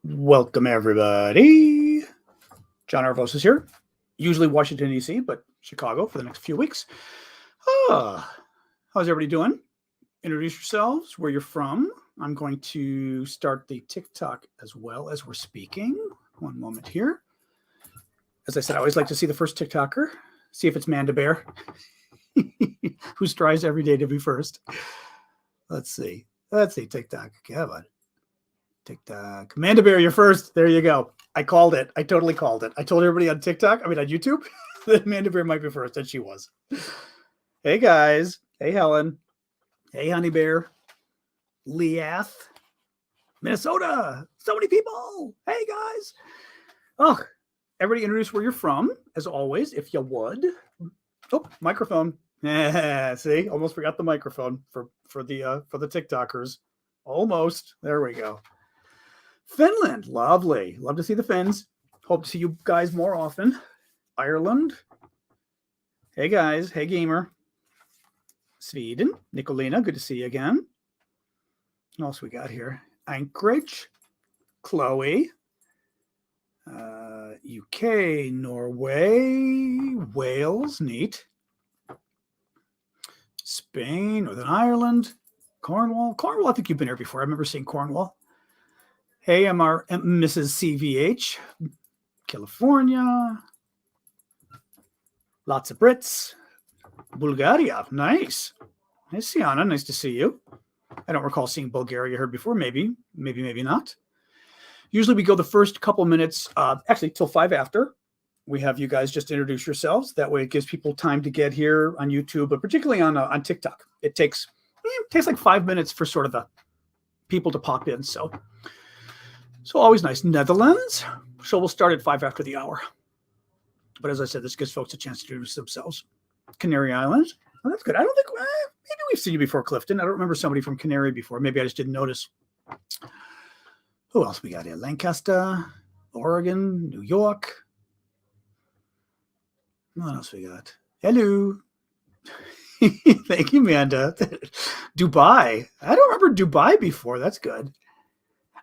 Welcome, everybody. John Arvos is here. Usually Washington, D.C., but Chicago for the next few weeks. How's everybody doing? Introduce yourselves, where you're from. I'm going to start the TikTok as well as we're speaking. One moment here. As I said, I always like to see the first TikToker, see if it's Manda Bear, who strives every day to be first. Let's see, TikTok. Come on. TikTok. Manda Bear, you're first. There you go. I called it. I totally called it. I told everybody on YouTube, that Manda Bear might be first, and she was. Hey, guys. Hey, Helen. Hey, Honey Bear. Leath. Minnesota. So many people. Hey, guys. Oh, everybody introduce where you're from, as always, if you would. Oh, microphone. See, almost forgot the microphone for the TikTokers. Almost. There we go. Finland, lovely. Love to see the Finns. Hope to see you guys more often. Ireland. Hey, guys. Hey, gamer. Sweden. Nicolina, good to see you again. What else we got here? Anchorage. Chloe. UK, Norway, Wales, neat. Spain, Northern Ireland, Cornwall. Cornwall, I think you've been here before. I remember seeing Cornwall. Hey, Mrs. CVH, California. Lots of Brits. Bulgaria, nice. Hey, Sienna, nice to see you. I don't recall seeing Bulgaria here before. Maybe not. Usually we go the first couple minutes, actually till 5 after. We have you guys just introduce yourselves. That way it gives people time to get here on YouTube, but particularly on TikTok. It takes like 5 minutes for sort of the people to pop in. So always nice. Netherlands. So we'll start at 5 after the hour. But as I said, this gives folks a chance to introduce themselves. Canary Islands. Oh, that's good. I don't think, maybe we've seen you before, Clifton. I don't remember somebody from Canary before. Maybe I just didn't notice. Who else we got here? Lancaster, Oregon, New York. What else we got? Hello. Thank you, Amanda. Dubai. I don't remember Dubai before. That's good.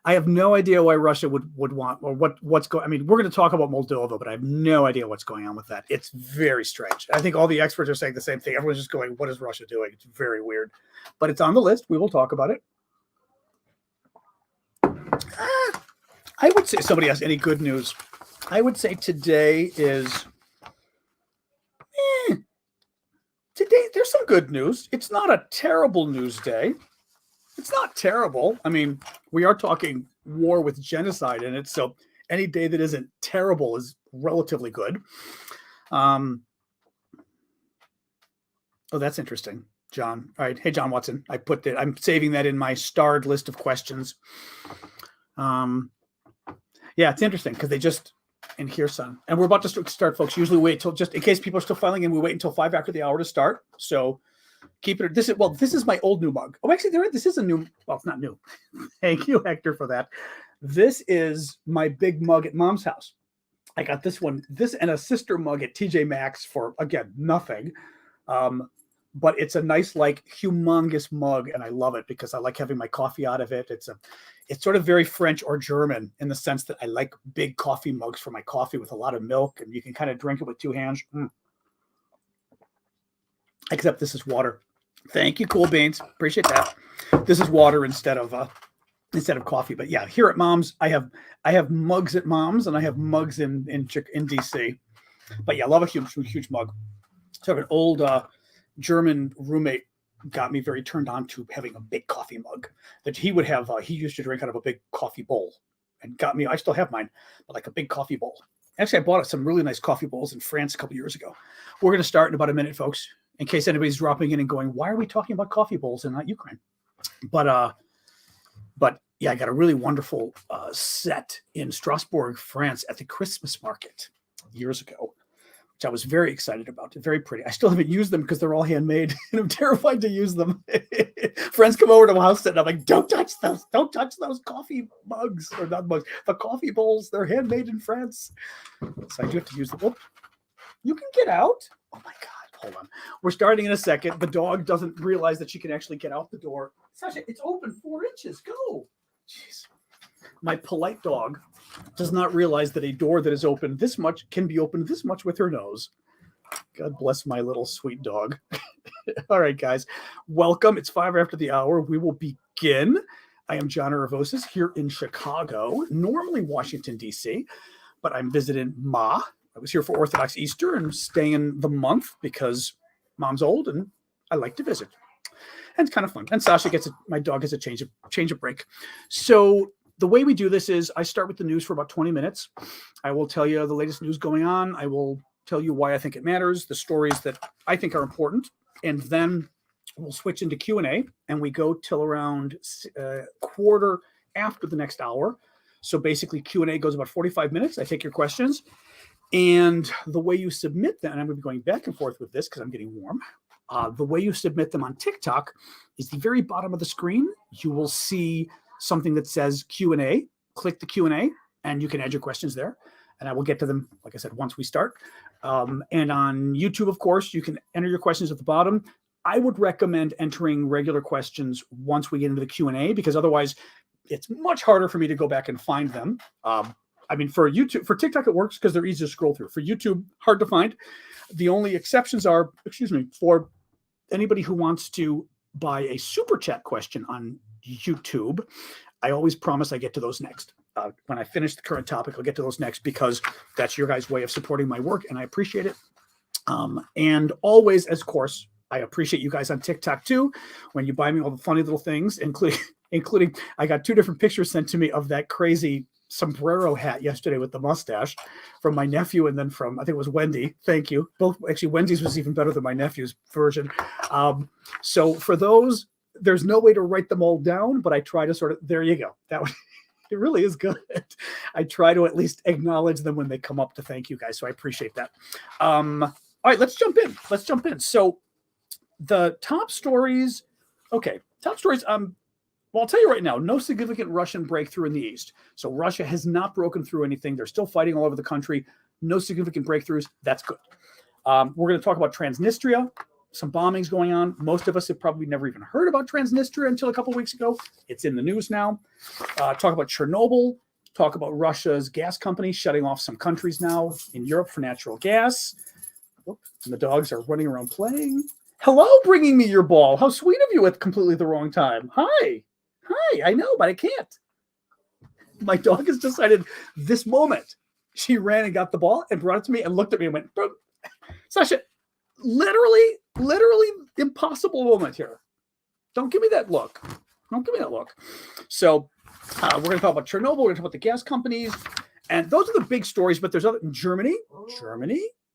I have no idea why Russia would want, or what's going. I mean, we're going to talk about Moldova, but I have no idea what's going on with that. It's very strange. I think all the experts are saying the same thing. Everyone's just going, what is Russia doing? It's very weird. But it's on the list. We will talk about it. I would say, somebody has any good news. I would say today is, today there's some good news. It's not a terrible news day. It's not terrible. I mean, we are talking war with genocide in it, so any day that isn't terrible is relatively good. Oh, that's interesting, John. All right. Hey, John Watson. I'm saving that in my starred list of questions. Yeah, it's interesting because they just, and here, son. And we're about to start, folks. Usually wait till, just in case people are still filing in, we wait until 5 after the hour to start. So keep it. This is my old new mug. Oh, actually, this is a new, well, it's not new. Thank you, Hector, for that. This is my big mug at Mom's house. I got this one, this and a sister mug at TJ Maxx for, again, nothing. But it's a nice, like, humongous mug, and I love it because I like having my coffee out of it. It's sort of very French or German in the sense that I like big coffee mugs for my coffee with a lot of milk, and you can kind of drink it with 2 hands. Except this is water. Thank you, Cool Beans. Appreciate that. This is water instead of coffee. But yeah, here at Mom's, I have mugs at Mom's, and I have mugs in DC. But yeah, I love a huge mug. So I have an old German roommate got me very turned on to having a big coffee mug that he would have. He used to drink out of a big coffee bowl, and got me. I still have mine, but like a big coffee bowl. Actually, I bought some really nice coffee bowls in France a couple years ago. We're going to start in about a minute, folks, in case anybody's dropping in and going, "Why are we talking about coffee bowls and not Ukraine?" But yeah, I got a really wonderful set in Strasbourg, France, at the Christmas market years ago, which I was very excited about. They're very pretty. I still haven't used them because they're all handmade, and I'm terrified to use them. Friends come over to my house, and I'm like, don't touch those coffee mugs, or not mugs, the coffee bowls. They're handmade in France. So I do have to use them. Oh, you can get out. Oh my God. Hold on. We're starting in a second. The dog doesn't realize that she can actually get out the door. Sasha, it's open 4 inches. Go. Jeez. My polite dog does not realize that a door that is open this much can be opened this much with her nose. God bless my little sweet dog. All right, guys, welcome. It's 5 after the hour. We will begin. I am John Aravosis here in Chicago, normally Washington, D.C., but I'm visiting Ma. I was here for Orthodox Easter and staying the month because Mom's old and I like to visit. And it's kind of fun. And Sasha my dog gets a change of break. So the way we do this is I start with the news for about 20 minutes. I will tell you the latest news going on. I will tell you why I think it matters, the stories that I think are important, and then we'll switch into Q&A, and we go till around quarter after the next hour. So basically Q&A goes about 45 minutes. I take your questions, and the way you submit them, and I'm going to be going back and forth with this because I'm getting warm. The way you submit them on TikTok is the very bottom of the screen. You will see something that says Q&A. Click the Q&A, and you can add your questions there. And I will get to them, like I said, once we start. And on YouTube, of course, you can enter your questions at the bottom. I would recommend entering regular questions once we get into the Q&A, because otherwise it's much harder for me to go back and find them. I mean, for TikTok, it works because they're easy to scroll through. For YouTube, hard to find. The only exceptions are, for anybody who wants to buy a super chat question on YouTube, I always promise I get to those next. When I finish the current topic, I'll get to those next because that's your guys' way of supporting my work, and I appreciate it. And always, of course, I appreciate you guys on TikTok too. When you buy me all the funny little things, including I got 2 different pictures sent to me of that crazy sombrero hat yesterday with the mustache from my nephew, and then from, I think it was Wendy. Thank you. Both, actually, Wendy's was even better than my nephew's version. So for those, there's no way to write them all down, but I try to sort of, there you go. That one. It really is good. I try to at least acknowledge them when they come up to thank you guys. So I appreciate that. All right, let's jump in. So the top stories. Okay, top stories. Well, I'll tell you right now, no significant Russian breakthrough in the east. So Russia has not broken through anything. They're still fighting all over the country. No significant breakthroughs. That's good. We're going to talk about Transnistria. Some bombings going on. Most of us have probably never even heard about Transnistria until a couple of weeks ago. It's in the news now. Talk about Chernobyl. Talk about Russia's gas company shutting off some countries now in Europe for natural gas. And the dogs are running around playing. Hello, bringing me your ball. How sweet of you at completely the wrong time. Hi. I know, but I can't. My dog has decided this moment. She ran and got the ball and brought it to me and looked at me and went, bro, Sasha, literally impossible moment here. Don't give me that look. So we're going to talk about Chernobyl. We're going to talk about the gas companies. And those are the big stories, but there's other. Germany,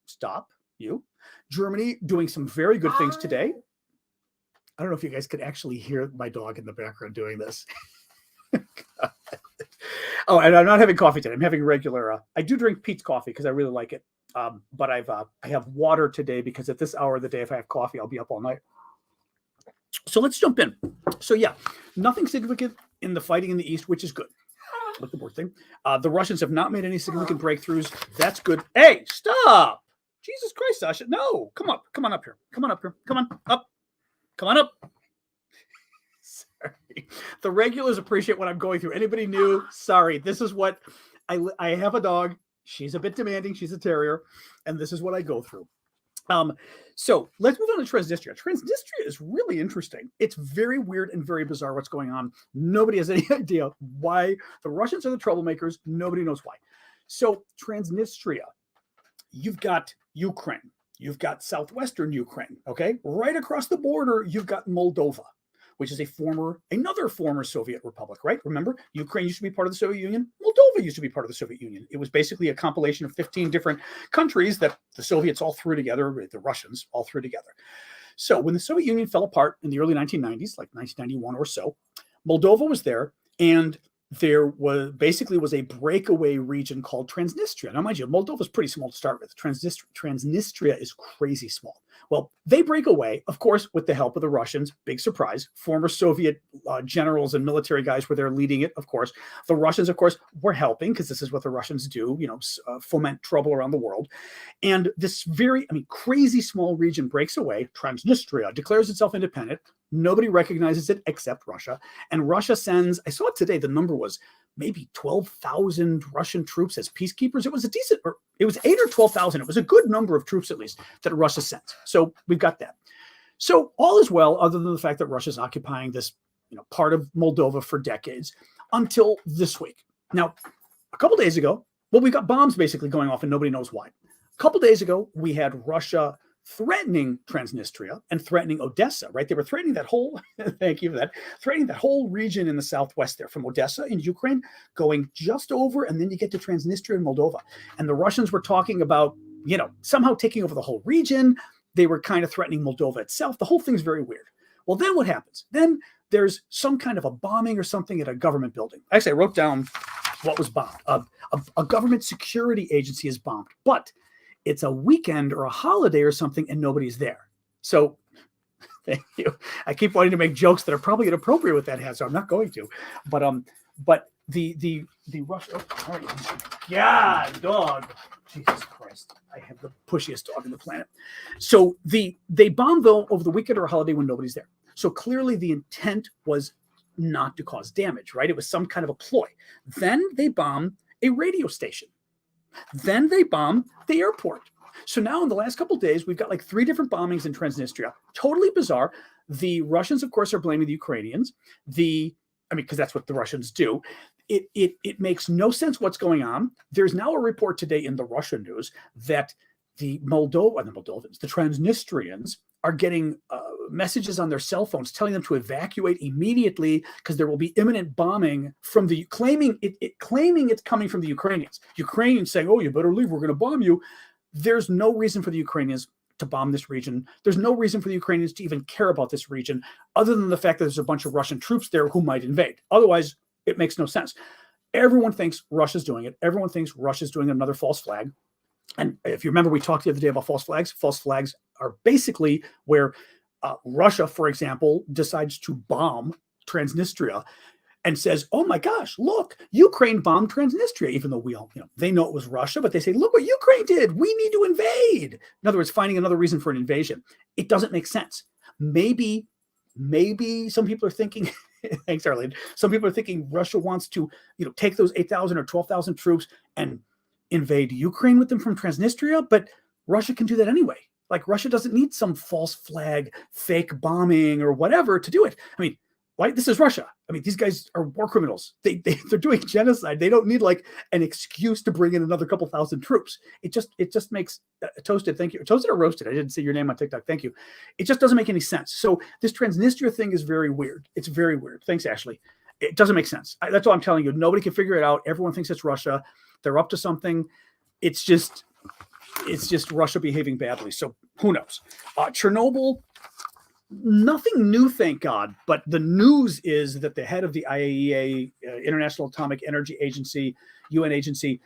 stop you. Germany doing some very good things today. I don't know if you guys could actually hear my dog in the background doing this. Oh, and I'm not having coffee today. I'm having regular. I do drink Pete's coffee because I really like it. But I have water today because at this hour of the day, if I have coffee, I'll be up all night. So let's jump in. So yeah, nothing significant in the fighting in the east, which is good. Like the board thing. The Russians have not made any significant breakthroughs. That's good. Hey, stop! Jesus Christ, Sasha. No, come on up here. Come on up. Sorry. The regulars appreciate what I'm going through. Anybody new? Sorry. This is what I have a dog. She's a bit demanding. She's a terrier. And this is what I go through. So let's move on to Transnistria. Transnistria is really interesting. It's very weird and very bizarre what's going on. Nobody has any idea why. The Russians are the troublemakers. Nobody knows why. So Transnistria, you've got Ukraine. You've got southwestern Ukraine. Okay. Right across the border, you've got Moldova, which is another former Soviet republic, right? Remember, Ukraine used to be part of the Soviet Union. Moldova used to be part of the Soviet Union. It was basically a compilation of 15 different countries that the Soviets all threw together, the Russians all threw together. So when the Soviet Union fell apart in the early 1990s, like 1991 or so, Moldova was there, and there was a breakaway region called Transnistria. Now, mind you, Moldova is pretty small to start with. Transnistria is crazy small. Well, they break away, of course, with the help of the Russians. Big surprise. Former Soviet generals and military guys were there leading it, of course. The Russians, of course, were helping because this is what the Russians do, foment trouble around the world. And this crazy small region breaks away. Transnistria declares itself independent. Nobody recognizes it except Russia. And Russia sends, I saw it today, the number was maybe 12,000 Russian troops as peacekeepers. It was it was 8 or 12,000. It was a good number of troops, at least, that Russia sent. So we've got that. So all is well, other than the fact that Russia's occupying this, part of Moldova for decades until this week. Now, a couple days ago, we got bombs basically going off and nobody knows why. A couple days ago, we had Russia threatening Transnistria and threatening Odessa, right? They were threatening that whole, thank you for that, threatening that whole region in the southwest there, from Odessa in Ukraine, going just over, and then you get to Transnistria and Moldova. And the Russians were talking about, somehow taking over the whole region. They were kind of threatening Moldova itself. The whole thing's very weird. Well, then what happens? Then there's some kind of a bombing or something at a government building. Actually, I wrote down what was bombed. A government security agency is bombed, but it's a weekend or a holiday or something and nobody's there. So thank you. I keep wanting to make jokes that are probably inappropriate with that hat, so I'm not going to. But the Russia, dog. Jesus Christ. I have the pushiest dog on the planet. So they bombed though over the weekend or a holiday when nobody's there. So clearly the intent was not to cause damage, right? It was some kind of a ploy. Then they bomb a radio station. Then they bomb the airport. So now in the last couple of days, we've got like 3 different bombings in Transnistria. Totally bizarre. The Russians, of course, are blaming the Ukrainians. Because that's what the Russians do. It makes no sense what's going on. There's now a report today in the Russian news that the Transnistrians are getting messages on their cell phones telling them to evacuate immediately because there will be imminent bombing from claiming it's coming from the Ukrainians. Ukrainians saying, "Oh, you better leave. We're going to bomb you." There's no reason for the Ukrainians to bomb this region. There's no reason for the Ukrainians to even care about this region, other than the fact that there's a bunch of Russian troops there who might invade. Otherwise, it makes no sense. Everyone thinks Russia's doing it. Everyone thinks Russia's doing another false flag. And if you remember, we talked the other day about false flags. False flags are basically where Russia, for example, decides to bomb Transnistria and says, "Oh my gosh, look, Ukraine bombed Transnistria," even though we all, they know it was Russia, but they say, "Look what Ukraine did. We need to invade." In other words, finding another reason for an invasion. It doesn't make sense. Maybe some people are thinking, thanks, Arlene. Some people are thinking Russia wants to, take those 8,000 or 12,000 troops and invade Ukraine with them from Transnistria, but Russia can do that anyway. Like, Russia doesn't need some false flag, fake bombing or whatever to do it. Why? This is Russia. These guys are war criminals. They're doing genocide. They don't need like an excuse to bring in another couple thousand troops. It just makes toasted. Thank you. Toasted or roasted? I didn't see your name on TikTok. Thank you. It just doesn't make any sense. So this Transnistria thing is very weird. It's very weird. Thanks, Ashley. It doesn't make sense. That's all I'm telling you. Nobody can figure it out. Everyone thinks it's Russia. They're up to something. It's just Russia behaving badly. So who knows? Chernobyl. Nothing new, thank God. But the news is that the head of the IAEA, International Atomic Energy Agency, UN agency,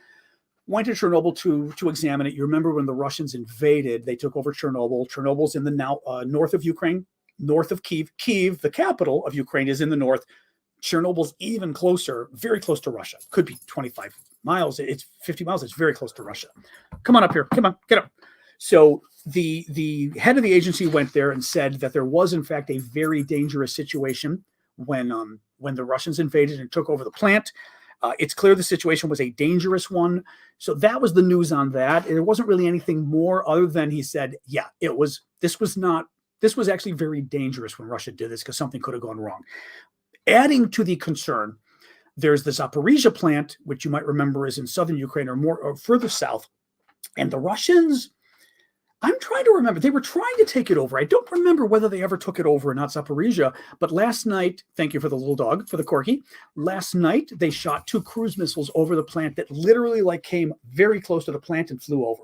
went to Chernobyl to examine it. You remember when the Russians invaded, they took over Chernobyl. Chernobyl's in the now north of Ukraine, north of Kiev. Kiev, the capital of Ukraine, is in the north. Chernobyl's even closer, very close to Russia. Could be 25 miles. It's 50 miles. It's very close to Russia. Come on up here. Come on, get up. So the head of the agency went there and said that there was, in fact, a very dangerous situation when the Russians invaded and took over the plant. It's clear the situation was a dangerous one. So that was the news on that. There wasn't really anything more other than he said, yeah, this was actually very dangerous when Russia did this because something could have gone wrong. Adding to the concern, there's the Zaparija plant, which you might remember is in southern Ukraine or further south. And the Russians, I'm trying to remember, they were trying to take it over. I don't remember whether they ever took it over or not, Zaparija. But last night, thank you for the little dog, for the corgi. Last night, they shot 2 cruise missiles over the plant that literally came very close to the plant and flew over.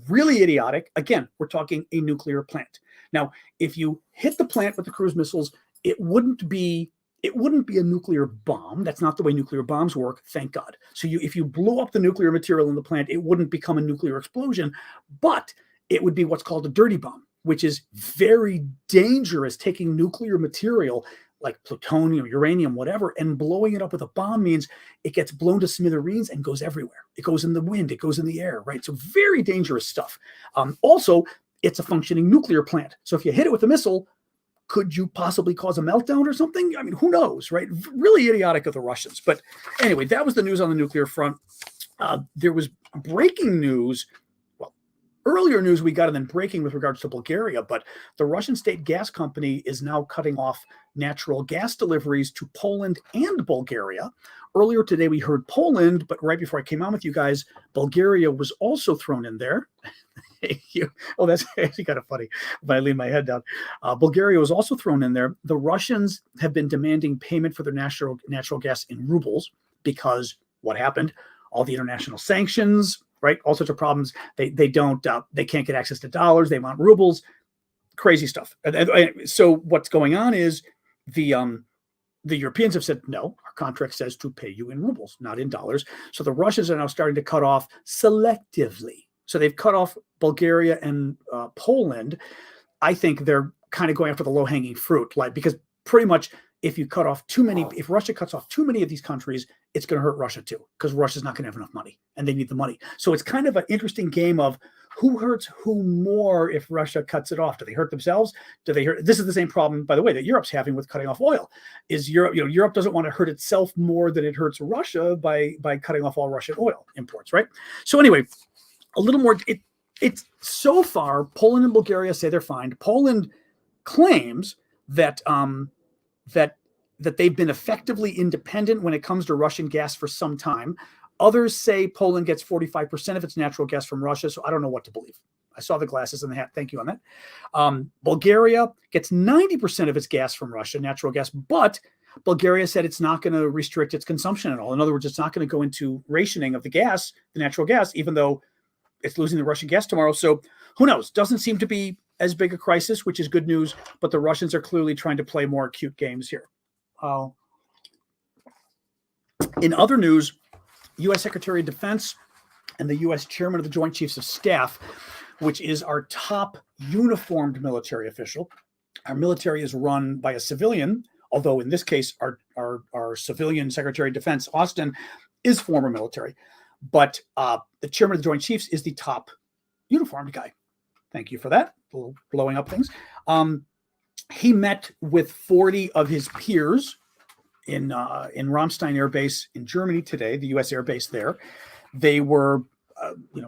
Really idiotic. Again, we're talking a nuclear plant. Now, if you hit the plant with the cruise missiles, it wouldn't be a nuclear bomb. That's not the way nuclear bombs work, thank God. So if you blew up the nuclear material in the plant, it wouldn't become a nuclear explosion, but it would be what's called a dirty bomb, which is very dangerous. Taking nuclear material like plutonium, uranium, whatever, and blowing it up with a bomb means it gets blown to smithereens and goes everywhere. It goes in the wind, it goes in the air, right? So very dangerous stuff. Also, it's a functioning nuclear plant. So if you hit it with a missile, Could you possibly cause a meltdown or something? I mean, who knows, right? Really idiotic of the Russians. But anyway, that was the news on the nuclear front. There was breaking news. Well, earlier news we got and then breaking with regards to Bulgaria, but the Russian state gas company is now cutting off natural gas deliveries to Poland and Bulgaria. Earlier today, we heard Poland, but right before I came on with you guys, Bulgaria was also thrown in there. Oh, that's actually kind of funny if I lean my head down. Bulgaria was also thrown in there. The Russians have been demanding payment for their natural gas in rubles because what happened? All the international sanctions, right? All sorts of problems. They can't get access to dollars. They want rubles. Crazy stuff. So what's going on is the Europeans have said, no, our contract says to pay you in rubles, not in dollars. So the Russians are now starting to cut off selectively. So they've cut off Bulgaria and Poland. I think they're kind of going after the low-hanging fruit, because pretty much if Russia cuts off too many of these countries, it's going to hurt Russia too, because Russia's not going to have enough money, and they need the money. So it's kind of an interesting game of who hurts who more if Russia cuts it off. Do they hurt themselves? This is the same problem, by the way, that Europe's having with cutting off oil. Is Europe doesn't want to hurt itself more than it hurts Russia by cutting off all Russian oil imports, right? So anyway, a little more. It's so far Poland and Bulgaria say they're fine. Poland claims that that they've been effectively independent when it comes to Russian gas for some time. Others say Poland gets 45% of its natural gas from Russia, so I don't know what to believe. I saw the glasses in the hat. Thank you on that. Bulgaria gets 90% of its gas from Russia, natural gas, but Bulgaria said it's not going to restrict its consumption at all. In other words, it's not going to go into rationing of the natural gas, even though it's losing the Russian gas tomorrow. So who knows? Doesn't seem to be as big a crisis, which is good news, but the Russians are clearly trying to play more acute games here. In other news, U.S. Secretary of Defense and the U.S. Chairman of the Joint Chiefs of Staff, which is our top uniformed military official. Our military is run by a civilian, although in this case, our civilian Secretary of Defense, Austin, is former military. But the Chairman of the Joint Chiefs is the top uniformed guy. Thank you for that. A little blowing up things. He met with 40 of his peers in Ramstein Air Base in Germany today, the U.S. Air Base there. They were,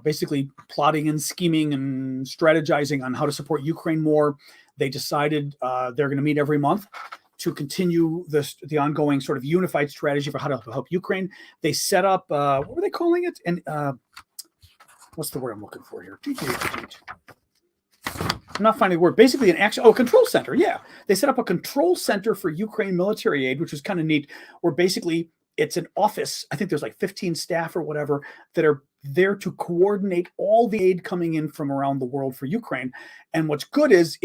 basically plotting and scheming and strategizing on how to support Ukraine more. They decided they're going to meet every month to continue the ongoing sort of unified strategy for how to help Ukraine. They set up, what were they calling it? And what's the word I'm looking for here? I'm not finding the word. Basically, control center. Yeah. They set up a control center for Ukraine military aid, which was kind of neat, where basically it's an office. I think there's like 15 staff or whatever that are there to coordinate all the aid coming in from around the world for Ukraine. And what's good is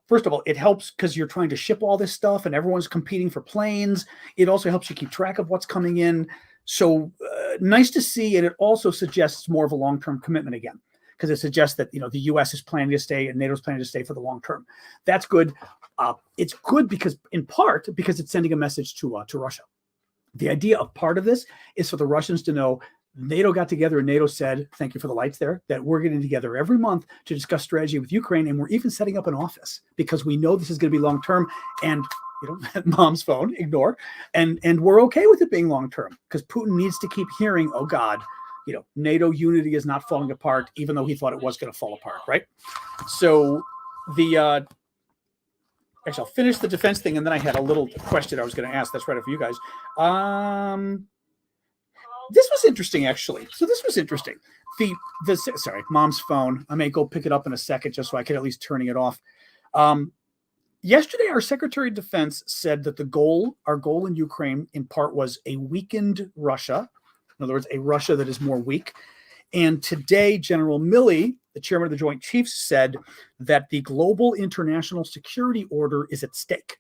first of all, it helps because you're trying to ship all this stuff and everyone's competing for planes. It also helps you keep track of what's coming in. So nice to see. And it also suggests more of a long-term commitment again, because it suggests that, the U.S. is planning to stay and NATO is planning to stay for the long term. That's good. It's good in part because it's sending a message to Russia. The idea of part of this is for the Russians to know NATO got together and NATO said, thank you for the lights there, that we're getting together every month to discuss strategy with Ukraine. And we're even setting up an office because we know this is going to be long term. And mom's phone, ignore. And we're okay with it being long term because Putin needs to keep hearing, oh God, NATO unity is not falling apart, even though he thought it was going to fall apart, right? So actually, I'll finish the defense thing, and then I had a little question I was going to ask. That's right for you guys. This was interesting, actually. So this was interesting. Sorry, mom's phone. I may go pick it up in a second just so I can at least turning it off. Yesterday, our Secretary of Defense said that our goal in Ukraine, in part, was a weakened Russia. In other words, a Russia that is more weak. And today, General Milley, the chairman of the Joint Chiefs, said that the global international security order is at stake.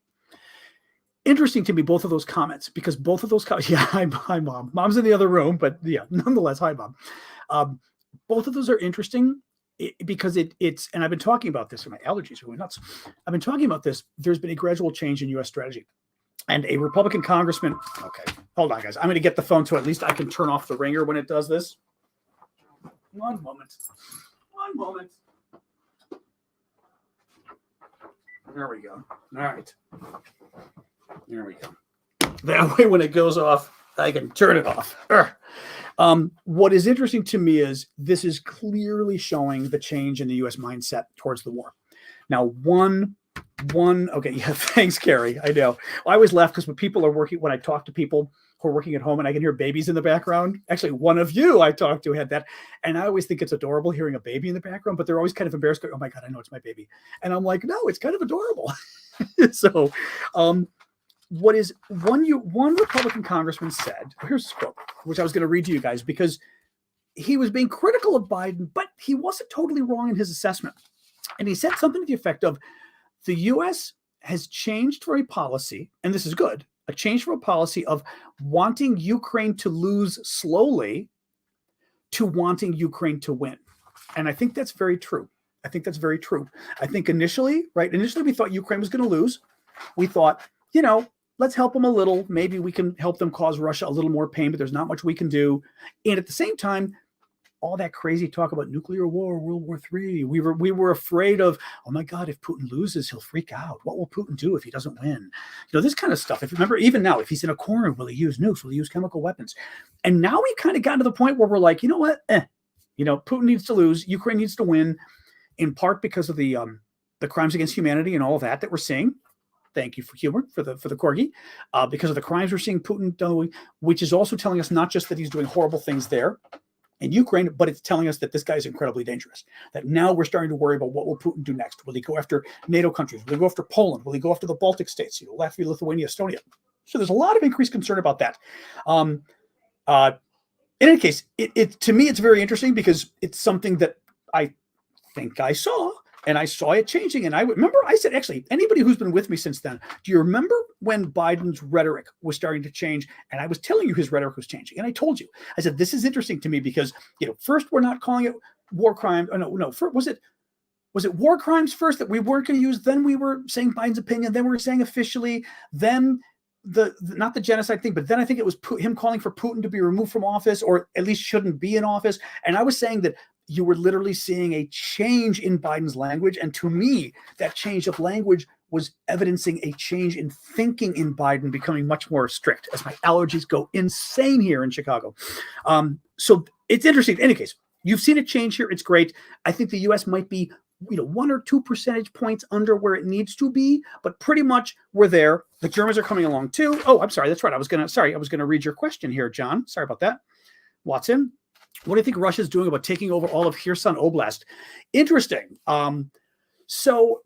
Interesting to me, both of those comments, because both of those comments, yeah, hi, Mom. Mom's in the other room, but yeah, nonetheless, hi, Mom. Both of those are interesting because it's, and I've been talking about this, and my allergies are going nuts. I've been talking about this. There's been a gradual change in U.S. strategy. And a Republican congressman, okay, hold on, guys. I'm going to get the phone so at least I can turn off the ringer when it does this. One moment. There we go. All right. There we go. That way, when it goes off, I can turn it off. What is interesting to me is this is clearly showing the change in the U.S. mindset towards the war. Now, okay, yeah, thanks, Carrie. I know. I always laugh because when I talk to people who are working at home and I can hear babies in the background. Actually, one of you I talked to had that. And I always think it's adorable hearing a baby in the background, but they're always kind of embarrassed. Going, oh my God, I know it's my baby. And I'm like, no, it's kind of adorable. So, one Republican congressman said, here's this quote, which I was going to read to you guys because he was being critical of Biden, but he wasn't totally wrong in his assessment. And he said something to the effect of, the U.S. has changed for a policy, and this is good, a change for a policy of wanting Ukraine to lose slowly to wanting Ukraine to win. And I think that's very true. I think initially we thought Ukraine was going to lose. We thought, let's help them a little. Maybe we can help them cause Russia a little more pain, but there's not much we can do. And at the same time, all that crazy talk about nuclear war, World War III. We were afraid of, oh my God, if Putin loses, he'll freak out. What will Putin do if he doesn't win? This kind of stuff. If you remember, even now, if he's in a corner, will he use nukes? Will he use chemical weapons? And now we kind of got to the point where we're like, you know what? Putin needs to lose. Ukraine needs to win, in part because of the crimes against humanity and all of that we're seeing. Thank you for humor for the corgi, because of the crimes we're seeing Putin doing, which is also telling us not just that he's doing horrible things there in Ukraine, but it's telling us that this guy is incredibly dangerous. That now we're starting to worry about what will Putin do next. Will he go after NATO countries? Will he go after Poland? Will he go after the Baltic states? Latvia, Lithuania, Estonia. So there's a lot of increased concern about that. In any case, it to me it's very interesting because it's something that I think I saw. And I saw it changing. And I remember I said, actually, anybody who's been with me since then, do you remember when Biden's rhetoric was starting to change? And I was telling you his rhetoric was changing. And I told you, I said, this is interesting to me because, first we're not calling it war crime. Oh, no. Was it war crimes first that we weren't going to use? Then we were saying Biden's opinion. Then we were saying officially. Then not the genocide thing, but then I think it was him calling for Putin to be removed from office, or at least shouldn't be in office. And I was saying that you were literally seeing a change in Biden's language. And to me, that change of language was evidencing a change in thinking in Biden, becoming much more strict as my allergies go insane here in Chicago. So it's interesting. In any case, you've seen a change here. It's great. I think the U.S. might be 1 or 2 percentage points under where it needs to be, but pretty much we're there. The Germans are coming along too. Oh, I'm sorry. That's right. I was going to read your question here, John. Sorry about that. Watson, what do you think Russia's doing about taking over all of Kherson Oblast? Interesting. So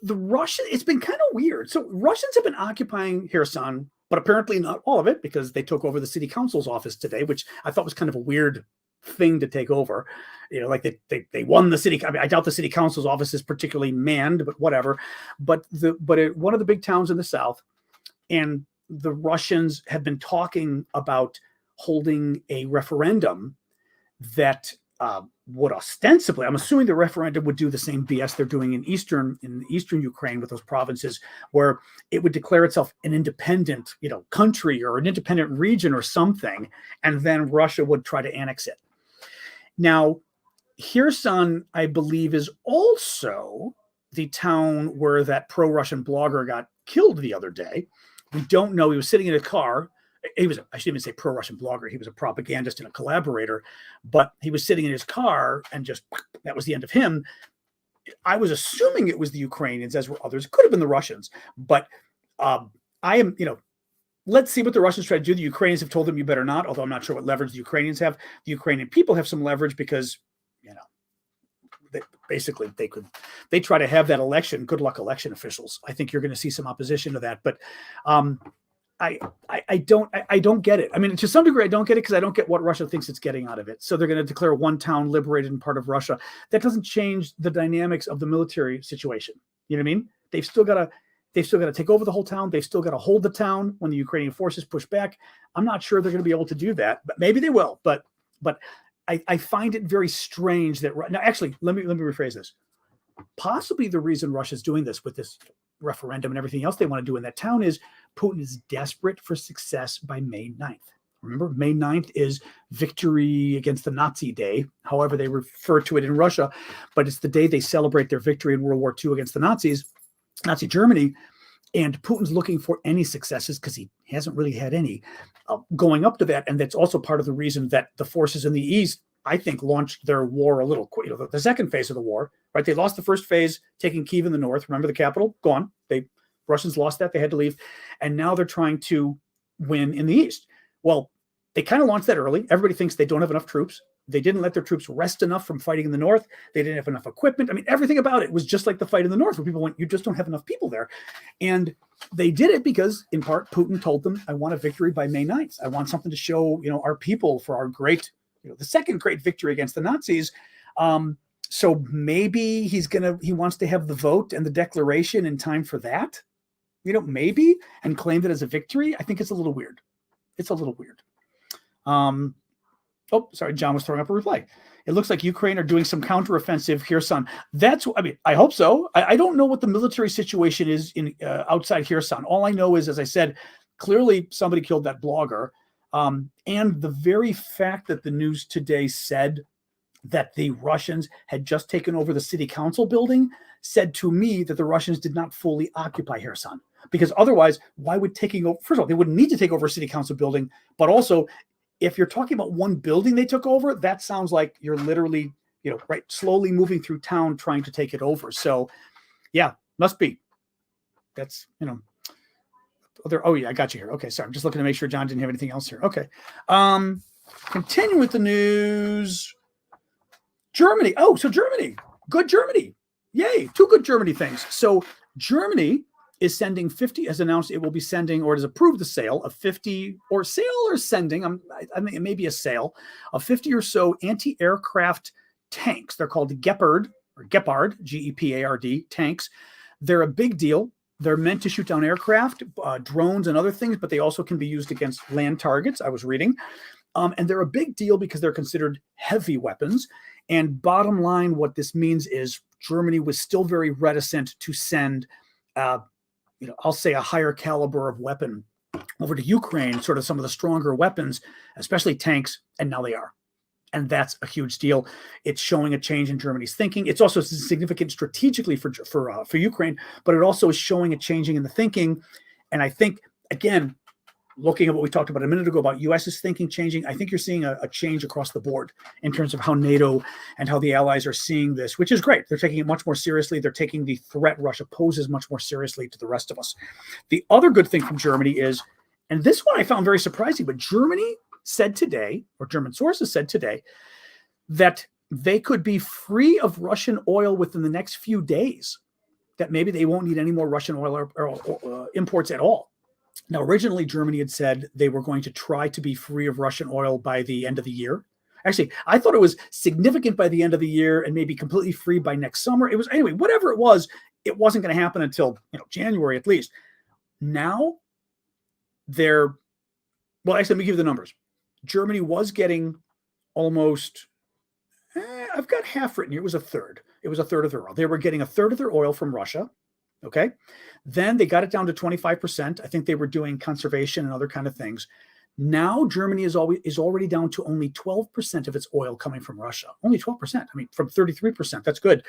the Russian, it's been kind of weird. So Russians have been occupying Kherson, but apparently not all of it, because they took over the city council's office today, which I thought was kind of a weird thing to take over. Like they won the city. I mean, I doubt the city council's office is particularly manned, but whatever. But one of the big towns in the south, and the Russians have been talking about holding a referendum that would ostensibly, I'm assuming the referendum would do the same BS they're doing in eastern Ukraine with those provinces, where it would declare itself an independent, country or an independent region or something, and then Russia would try to annex it. Now, Kherson, I believe, is also the town where that pro-Russian blogger got killed the other day. We don't know. He was sitting in a car. I shouldn't even say pro-Russian blogger. He was a propagandist and a collaborator, but he was sitting in his car and just, that was the end of him. I was assuming it was the Ukrainians, as were others. It could have been the Russians, but let's see what the Russians try to do. The Ukrainians have told them you better not, although I'm not sure what leverage the Ukrainians have. The Ukrainian people have some leverage because, they try to have that election. Good luck, election officials. I think you're going to see some opposition to that, but I don't get it. I mean, to some degree, I don't get it because I don't get what Russia thinks it's getting out of it. So they're going to declare one town liberated and part of Russia. That doesn't change the dynamics of the military situation. You know what I mean? They've still got to take over the whole town. They've still got to hold the town when the Ukrainian forces push back. I'm not sure they're going to be able to do that, but maybe they will. But I find it very strange that now, actually, let me rephrase this. Possibly the reason Russia's doing this with this referendum and everything else they want to do in that town is Putin is desperate for success by May 9th. Remember, May 9th is victory against the Nazi Day, however they refer to it in Russia, but it's the day they celebrate their victory in World War II against the Nazis, Nazi Germany. And Putin's looking for any successes because he hasn't really had any going up to that. And that's also part of the reason that the forces in the East, I think, launched their war a little quick. The second phase of the war, right? They lost the first phase, taking Kiev in the north. Remember the capital? Gone. Russians lost that. They had to leave. And now they're trying to win in the East. Well, they kind of launched that early. Everybody thinks they don't have enough troops. They didn't let their troops rest enough from fighting in the north. They didn't have enough equipment. I mean, everything about it was just like the fight in the north where people went, you just don't have enough people there. And they did it because, in part, Putin told them, I want a victory by May 9th. I want something to show, our people for our great, the second great victory against the Nazis. So maybe he wants to have the vote and the declaration in time for that, maybe, and claim it as a victory. I think it's a little weird. It's a little weird. Oh, sorry, John was throwing up a reply. It looks like Ukraine are doing some counteroffensive Kherson. I hope so. I don't know what the military situation is in outside Kherson. All I know is, as I said, clearly somebody killed that blogger. And the very fact that the news today said that the Russians had just taken over the city council building said to me that the Russians did not fully occupy Kherson. Because otherwise, why would taking over? First of all, they wouldn't need to take over a city council building, but also, if you're talking about one building they took over, that sounds like you're literally, slowly moving through town trying to take it over. So, yeah, must be. That's, oh, yeah, I got you here. Okay, sorry. I'm just looking to make sure John didn't have anything else here. Okay. Continue with the news. Germany. Oh, so Germany. Good Germany. Yay. Two good Germany things. So Germany is sending 50, as announced, it will be sending, or has approved the sale of 50, or sale or sending, I mean, it may be a sale, of 50 or so anti-aircraft tanks. They're called Gepard, Gepard, tanks. They're a big deal. They're meant to shoot down aircraft, drones, and other things, but they also can be used against land targets, I was reading. And they're a big deal because they're considered heavy weapons. And bottom line, what this means is Germany was still very reticent to send I'll say a higher caliber of weapon over to Ukraine, sort of some of the stronger weapons, especially tanks, and now they are. And that's a huge deal. It's showing a change in Germany's thinking. It's also significant strategically for Ukraine, but it also is showing a changing in the thinking. And I think, again, looking at what we talked about a minute ago about U.S.'s thinking changing, I think you're seeing a change across the board in terms of how NATO and how the allies are seeing this, which is great. They're taking it much more seriously. They're taking the threat Russia poses much more seriously to the rest of us. The other good thing from Germany is, and this one I found very surprising, but Germany said today, or German sources said today, that they could be free of Russian oil within the next few days, that maybe they won't need any more Russian oil or imports at all. Now, originally, Germany had said they were going to try to be free of Russian oil by the end of the year. Actually, I thought it was significant by the end of the year and maybe completely free by next summer. It was, anyway, whatever it wasn't going to happen until January at least. Now, actually, let me give you the numbers. Germany was getting almost, I've got half written here. It was a third. It was a third of their oil. They were getting a third of their oil from Russia. Okay. Then they got it down to 25%. I think they were doing conservation and other kind of things. Now Germany is already down to only 12% of its oil coming from Russia. Only 12%. I mean, from 33%. That's good.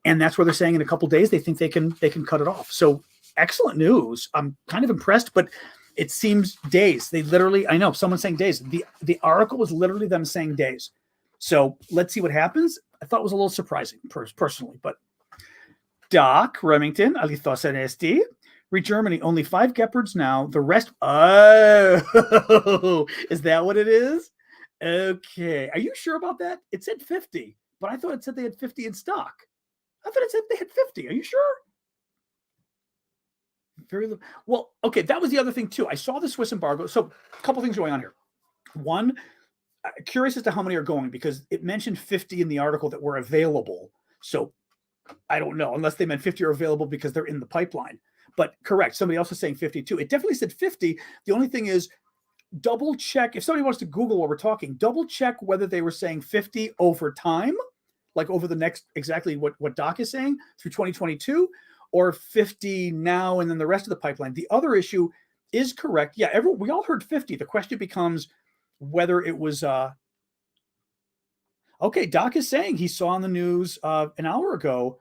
And that's where they're saying in a couple of days they think they can cut it off. So excellent news. I'm kind of impressed, but it seems days. They literally, I know someone's saying days. The article was literally them saying days. So let's see what happens. I thought it was a little surprising personally, but Doc Remington, Alithosanesti, read Germany, only 5 Gepards now. The rest, is that what it is? Okay. Are you sure about that? It said 50, but I thought it said they had 50 in stock. I thought it said they had 50. Are you sure? Very little. Well, okay, that was the other thing too. I saw the Swiss embargo. So a couple things going on here. One, curious as to how many are going, because it mentioned 50 in the article that were available. So I don't know, unless they meant 50 are available because they're in the pipeline. But correct, somebody else is saying 52. It definitely said 50. The only thing is, double check. If somebody wants to Google while we're talking, double check whether they were saying 50 over time, like over the next, exactly what Doc is saying, through 2022, or 50 now and then the rest of the pipeline. The other issue is correct. Yeah, we all heard 50. The question becomes, whether it was okay, Doc is saying he saw on the news an hour ago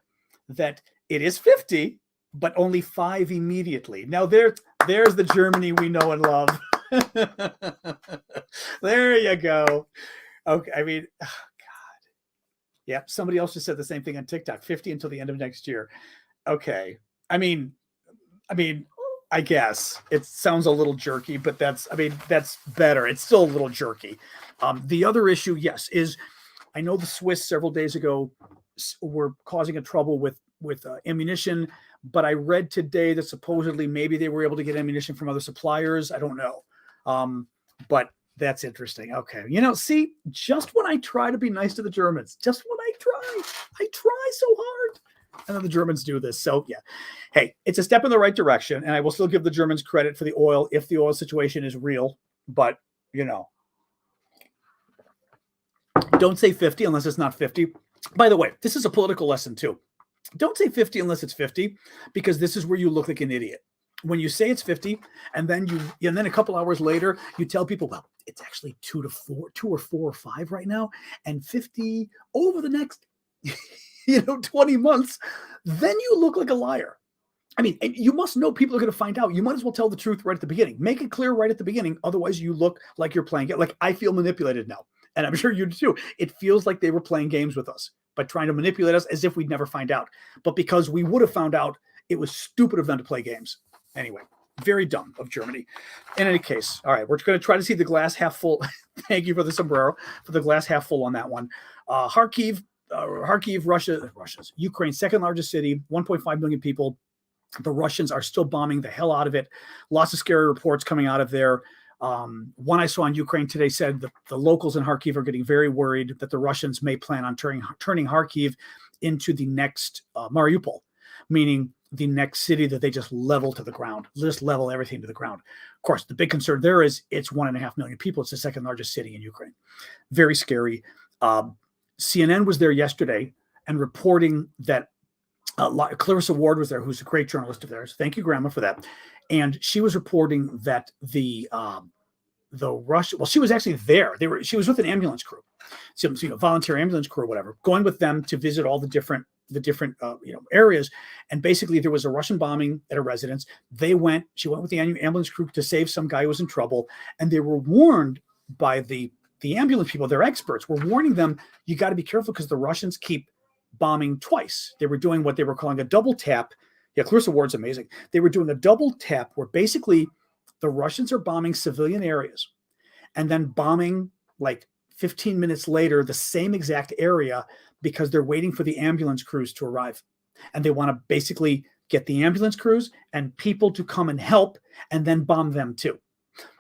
that it is 50, but only 5 immediately. Now there's the Germany we know and love. There you go. Okay, I mean, oh God. Yeah, somebody else just said the same thing on TikTok. 50 until the end of next year. Okay. I mean, I guess it sounds a little jerky, but that's better. It's still a little jerky. The other issue, yes, is I know the Swiss several days ago were causing a trouble with ammunition, but I read today that supposedly maybe they were able to get ammunition from other suppliers. I don't know. But that's interesting. Okay. See, just when I try to be nice to the Germans, just when I try so hard, and then the Germans do this. So yeah, hey, it's a step in the right direction. And I will still give the Germans credit for the oil if the oil situation is real, but don't say 50 unless it's not 50. By the way, this is a political lesson too. Don't say 50 unless it's 50, because this is where you look like an idiot. When you say it's 50, and then a couple hours later, you tell people, well, it's actually 2 or 4 or 5 right now, and 50 over the next 20 months, then you look like a liar. I mean, you must know people are going to find out. You might as well tell the truth right at the beginning. Make it clear right at the beginning. Otherwise, you look like you're playing it. Like I feel manipulated now. And I'm sure you do too. It feels like they were playing games with us by trying to manipulate us as if we'd never find out. But because we would have found out, it was stupid of them to play games. Anyway, very dumb of Germany. In any case, all right, we're going to try to see the glass half full. Thank you for the sombrero, for the glass half full on that one. Kharkiv, Russia's Ukraine's second largest city, 1.5 million people. The Russians are still bombing the hell out of it. Lots of scary reports coming out of there. One I saw on Ukraine today said the locals in Kharkiv are getting very worried that the Russians may plan on turning Kharkiv into the next Mariupol, meaning the next city that they just level to the ground, just level everything to the ground. Of course, the big concern there is it's 1.5 million people. It's the second largest city in Ukraine. Very scary. CNN was there yesterday and reporting that Clarissa Ward was there, who's a great journalist of theirs. Thank you, Grandma, for that. And she was reporting that the Russian, well, she was actually there. She was with an ambulance crew, volunteer ambulance crew or whatever, going with them to visit all the different areas. And basically there was a Russian bombing at a residence. She went with the ambulance crew to save some guy who was in trouble. And they were warned by the ambulance people, their experts were warning them, you got to be careful because the Russians keep bombing twice. They were doing what they were calling a double tap. Yeah, Clarissa Ward's amazing. They were doing a double tap where basically the Russians are bombing civilian areas and then bombing like 15 minutes later the same exact area because they're waiting for the ambulance crews to arrive. And they want to basically get the ambulance crews and people to come and help and then bomb them too.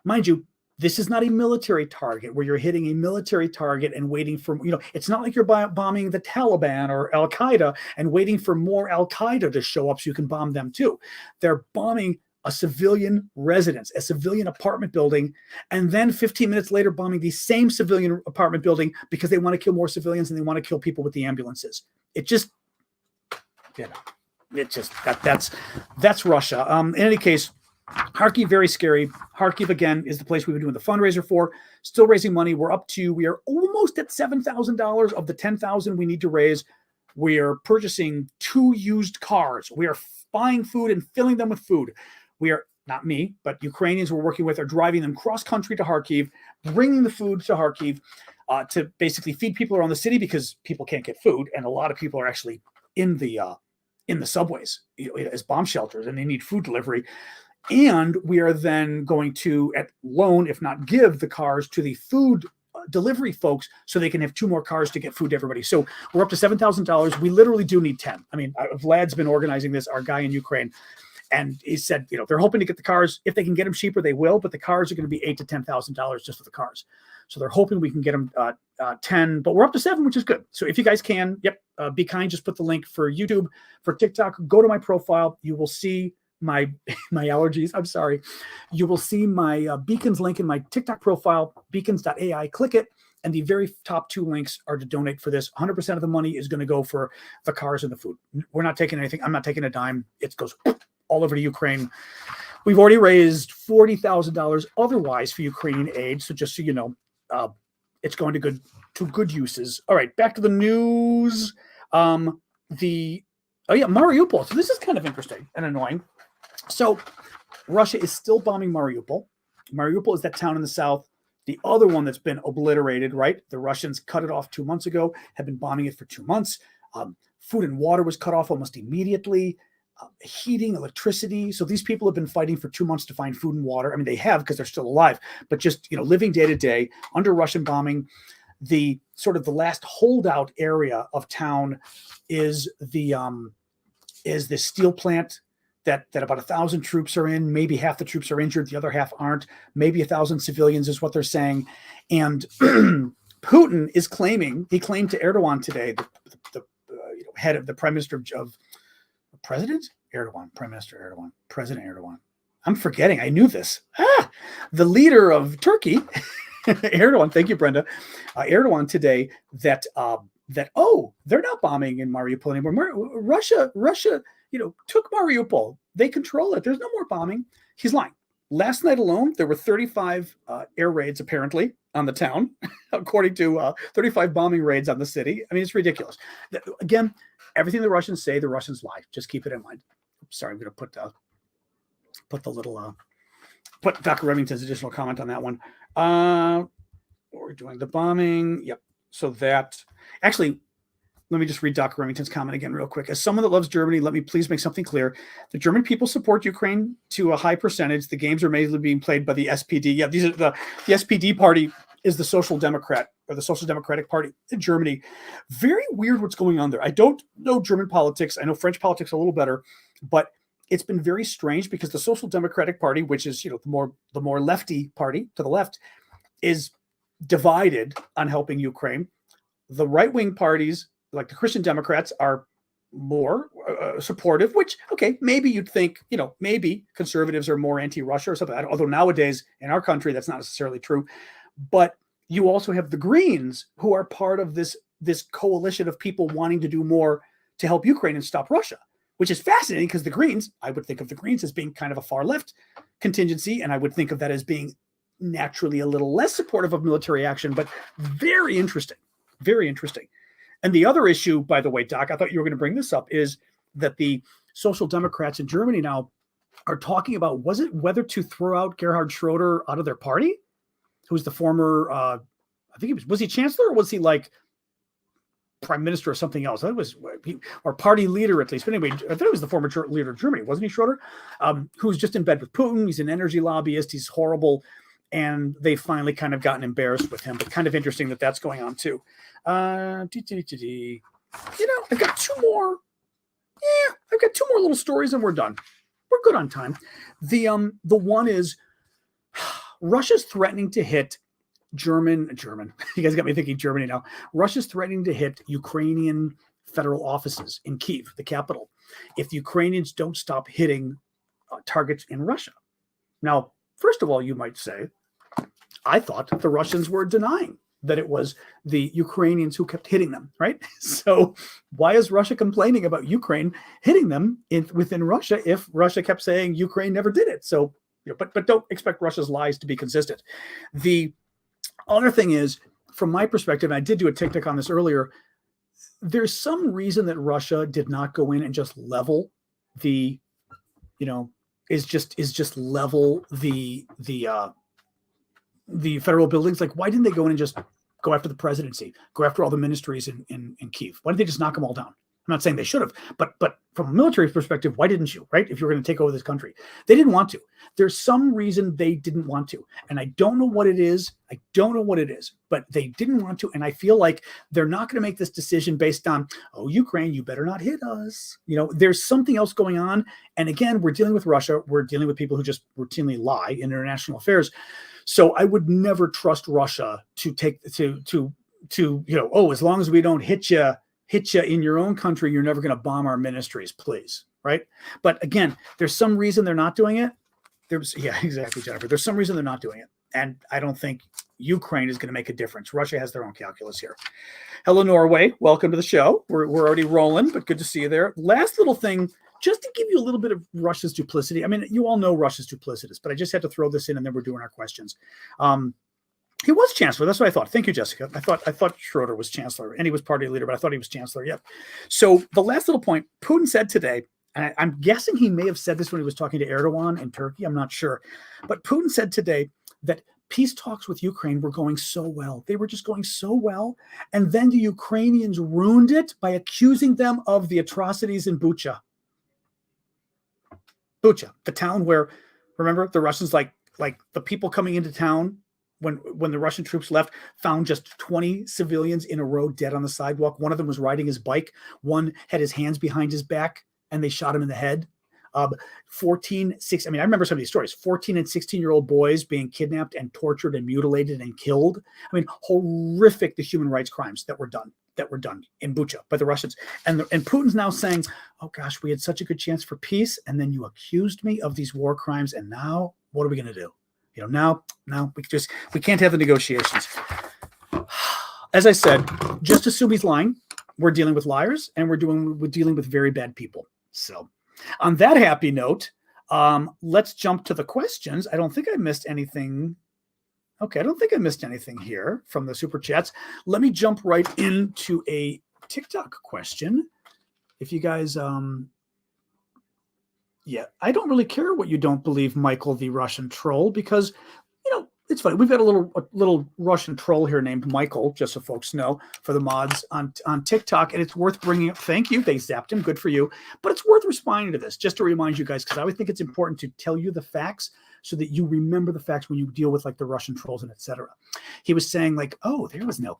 Mind you, this is not a military target where you're hitting a military target and waiting for, it's not like you're bombing the Taliban or Al-Qaeda and waiting for more Al-Qaeda to show up so you can bomb them too. They're bombing a civilian residence, a civilian apartment building, and then 15 minutes later bombing the same civilian apartment building because they want to kill more civilians and they want to kill people with the ambulances. It just, that's Russia. In any case, Kharkiv, very scary. Kharkiv, again, is the place we've been doing the fundraiser for. Still raising money. We are almost at $7,000 of the $10,000 we need to raise. We are purchasing 2 used cars. We are buying food and filling them with food. We are, not me, but Ukrainians we're working with are driving them cross-country to Kharkiv, bringing the food to Kharkiv to basically feed people around the city because people can't get food. And a lot of people are actually in the subways as bomb shelters and they need food delivery. And we are then going to loan, if not give, the cars to the food delivery folks so they can have 2 more cars to get food to everybody. So we're up to $7,000. We literally do need 10. I mean, Vlad's been organizing this, our guy in Ukraine, and he said, they're hoping to get the cars. If they can get them cheaper, they will, but the cars are going to be $8,000 to $10,000 just for the cars. So they're hoping we can get them 10, but we're up to 7, which is good. So if you guys can, be kind. Just put the link for YouTube, for TikTok. Go to my profile. You will see my allergies. I'm sorry. You will see my Beacons link in my TikTok profile, beacons.ai. Click it. And the very top 2 links are to donate for this. 100% of the money is going to go for the cars and the food. We're not taking anything. I'm not taking a dime. It goes all over to Ukraine. We've already raised $40,000 otherwise for Ukrainian aid. So just so you know, it's going to good uses. All right, back to the news. Mariupol. So this is kind of interesting and annoying. So Russia is still bombing Mariupol. Mariupol is that town in the south, the other one that's been obliterated, right? The Russians cut it off 2 months ago, have been bombing it for 2 months. Food and water was cut off almost immediately. Heating, electricity. So these people have been fighting for 2 months to find food and water. I mean, they have because they're still alive, but just, living day to day under Russian bombing. The sort of the last holdout area of town is the steel plant that about 1,000 troops are in. Maybe half the troops are injured, the other half aren't. Maybe 1,000 civilians is what they're saying. And Putin is claiming, he claimed to Erdogan today, the head of the prime minister of President Erdogan, Prime Minister Erdogan, President Erdogan. I'm forgetting. I knew this. The leader of Turkey, Erdogan. Thank you, Brenda. Erdogan today that they're not bombing in Mariupol anymore. Russia, took Mariupol. They control it. There's no more bombing. He's lying. Last night alone, there were 35 air raids apparently on the town, according to 35 bombing raids on the city. I mean, it's ridiculous. Again, everything the Russians say, the Russians lie. Just keep it in mind. Sorry, I'm going to put the little put Dr. Remington's additional comment on that one. We're doing the bombing. Yep. So that actually, let me just read Dr. Remington's comment again real quick. As someone that loves Germany, let me please make something clear. The German people support Ukraine to a high percentage. The games are mainly being played by the SPD. Yeah, these are the SPD party is the Social Democrat or the Social Democratic Party in Germany. Very weird what's going on there. I don't know German politics. I know French politics a little better, but it's been very strange because the Social Democratic Party, which is the more lefty party to the left, is divided on helping Ukraine. The right-wing parties, like the Christian Democrats, are more supportive, which, okay, maybe you'd think, maybe conservatives are more anti-Russia or something. Although nowadays in our country, that's not necessarily true. But you also have the Greens, who are part of this coalition of people wanting to do more to help Ukraine and stop Russia, which is fascinating because the Greens, I would think of the Greens as being kind of a far left contingency, and I would think of that as being naturally a little less supportive of military action, but very interesting, very interesting. And the other issue, by the way, Doc, I thought you were going to bring this up, is that the Social Democrats in Germany now are talking about, whether to throw out Gerhard Schroeder out of their party, who's the former, I think was he chancellor or was he like prime minister or something else? That was, or party leader at least. But anyway, I thought he was the former leader of Germany, wasn't he, Schroeder? Who's just in bed with Putin. He's an energy lobbyist. He's horrible. And they finally kind of gotten embarrassed with him, but kind of interesting that that's going on too. I've got two more. Yeah, I've got two more little stories and we're done. We're good on time. The one is Russia's threatening to hit German. You guys got me thinking Germany now. Russia's threatening to hit Ukrainian federal offices in Kiev, the capital, if the Ukrainians don't stop hitting targets in Russia. Now, first of all, you might say, I thought the Russians were denying that it was the Ukrainians who kept hitting them, right? So why is Russia complaining about Ukraine hitting them within Russia if Russia kept saying Ukraine never did it? So, but don't expect Russia's lies to be consistent. The other thing is, from my perspective, and I did do a TikTok on this earlier, there's some reason that Russia did not go in and just level the, is just level the federal buildings. Like, why didn't they go in and just go after the presidency, go after all the ministries in Kiev? Why didn't they just knock them all down? I'm not saying they should have, but from a military perspective, why didn't you, right? If you were going to take over this country, they didn't want to. There's some reason they didn't want to. And I don't know what it is. But they didn't want to. And I feel like they're not going to make this decision based on, oh, Ukraine, you better not hit us. There's something else going on. And again, we're dealing with Russia. We're dealing with people who just routinely lie in international affairs. So I would never trust Russia to as long as we don't hit you in your own country, you're never going to bomb our ministries, please. Right. But again, there's some reason they're not doing it. Yeah, exactly, Jennifer. There's some reason they're not doing it. And I don't think Ukraine is going to make a difference. Russia has their own calculus here. Hello, Norway. Welcome to the show. We're already rolling, but good to see you there. Last little thing, just to give you a little bit of Russia's duplicity. I mean, you all know Russia's duplicitous, but I just had to throw this in and then we're doing our questions. He was chancellor. That's what I thought. Thank you, Jessica. I thought Schroeder was chancellor, and he was party leader, but I thought he was chancellor. Yep. So the last little point, Putin said today, and I'm guessing he may have said this when he was talking to Erdogan in Turkey. I'm not sure. But Putin said today that peace talks with Ukraine were going so well. They were just going so well. And then the Ukrainians ruined it by accusing them of the atrocities in Bucha. Bucha, the town where, remember, the Russians, like the people coming into town, when the Russian troops left, found just 20 civilians in a row dead on the sidewalk. One of them was riding his bike. One had his hands behind his back, and they shot him in the head. 14, 6, I mean, I remember some of these stories. 14 and 16-year-old boys being kidnapped and tortured and mutilated and killed. I mean, horrific, the human rights crimes that were done in Bucha by the Russians. And Putin's now saying, oh gosh, we had such a good chance for peace, and then you accused me of these war crimes, and now what are we going to do? Now we can't have the negotiations. As I said, just assume he's lying. We're dealing with liars, and we're dealing with very bad people. So on that happy note, let's jump to the questions. I don't think I missed anything. Okay, I don't think I missed anything here from the super chats. Let me jump right into a TikTok question. If you guys, yeah, I don't really care what you don't believe, Michael, the Russian troll, because, it's funny. We've got a little Russian troll here named Michael, just so folks know, for the mods on TikTok, and it's worth bringing up. Thank you. They zapped him. Good for you. But it's worth responding to this, just to remind you guys, because I always think it's important to tell you the facts so that you remember the facts when you deal with like the Russian trolls and etc. He was saying like, oh, there was no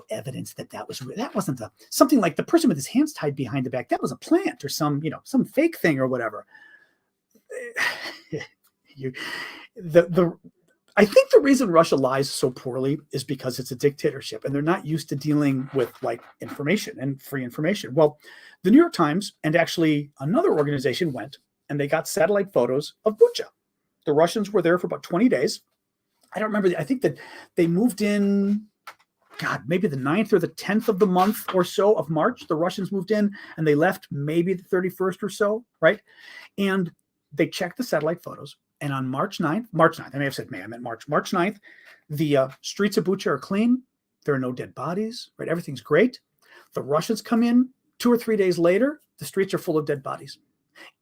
evidence that wasn't something like the person with his hands tied behind the back. That was a plant or some fake thing or whatever. I think the reason Russia lies so poorly is because it's a dictatorship and they're not used to dealing with like information and free information. Well, the New York Times and actually another organization went and they got satellite photos of Bucha. The Russians were there for about 20 days. I don't remember. I think that they moved in, maybe the 9th or the 10th of the month or so of March. The Russians moved in and they left maybe the 31st or so, right? And they checked the satellite photos. And on March 9th, I may have said May, I meant March 9th, the streets of Bucha are clean. There are no dead bodies, right? Everything's great. The Russians come in 2 or 3 days later, the streets are full of dead bodies.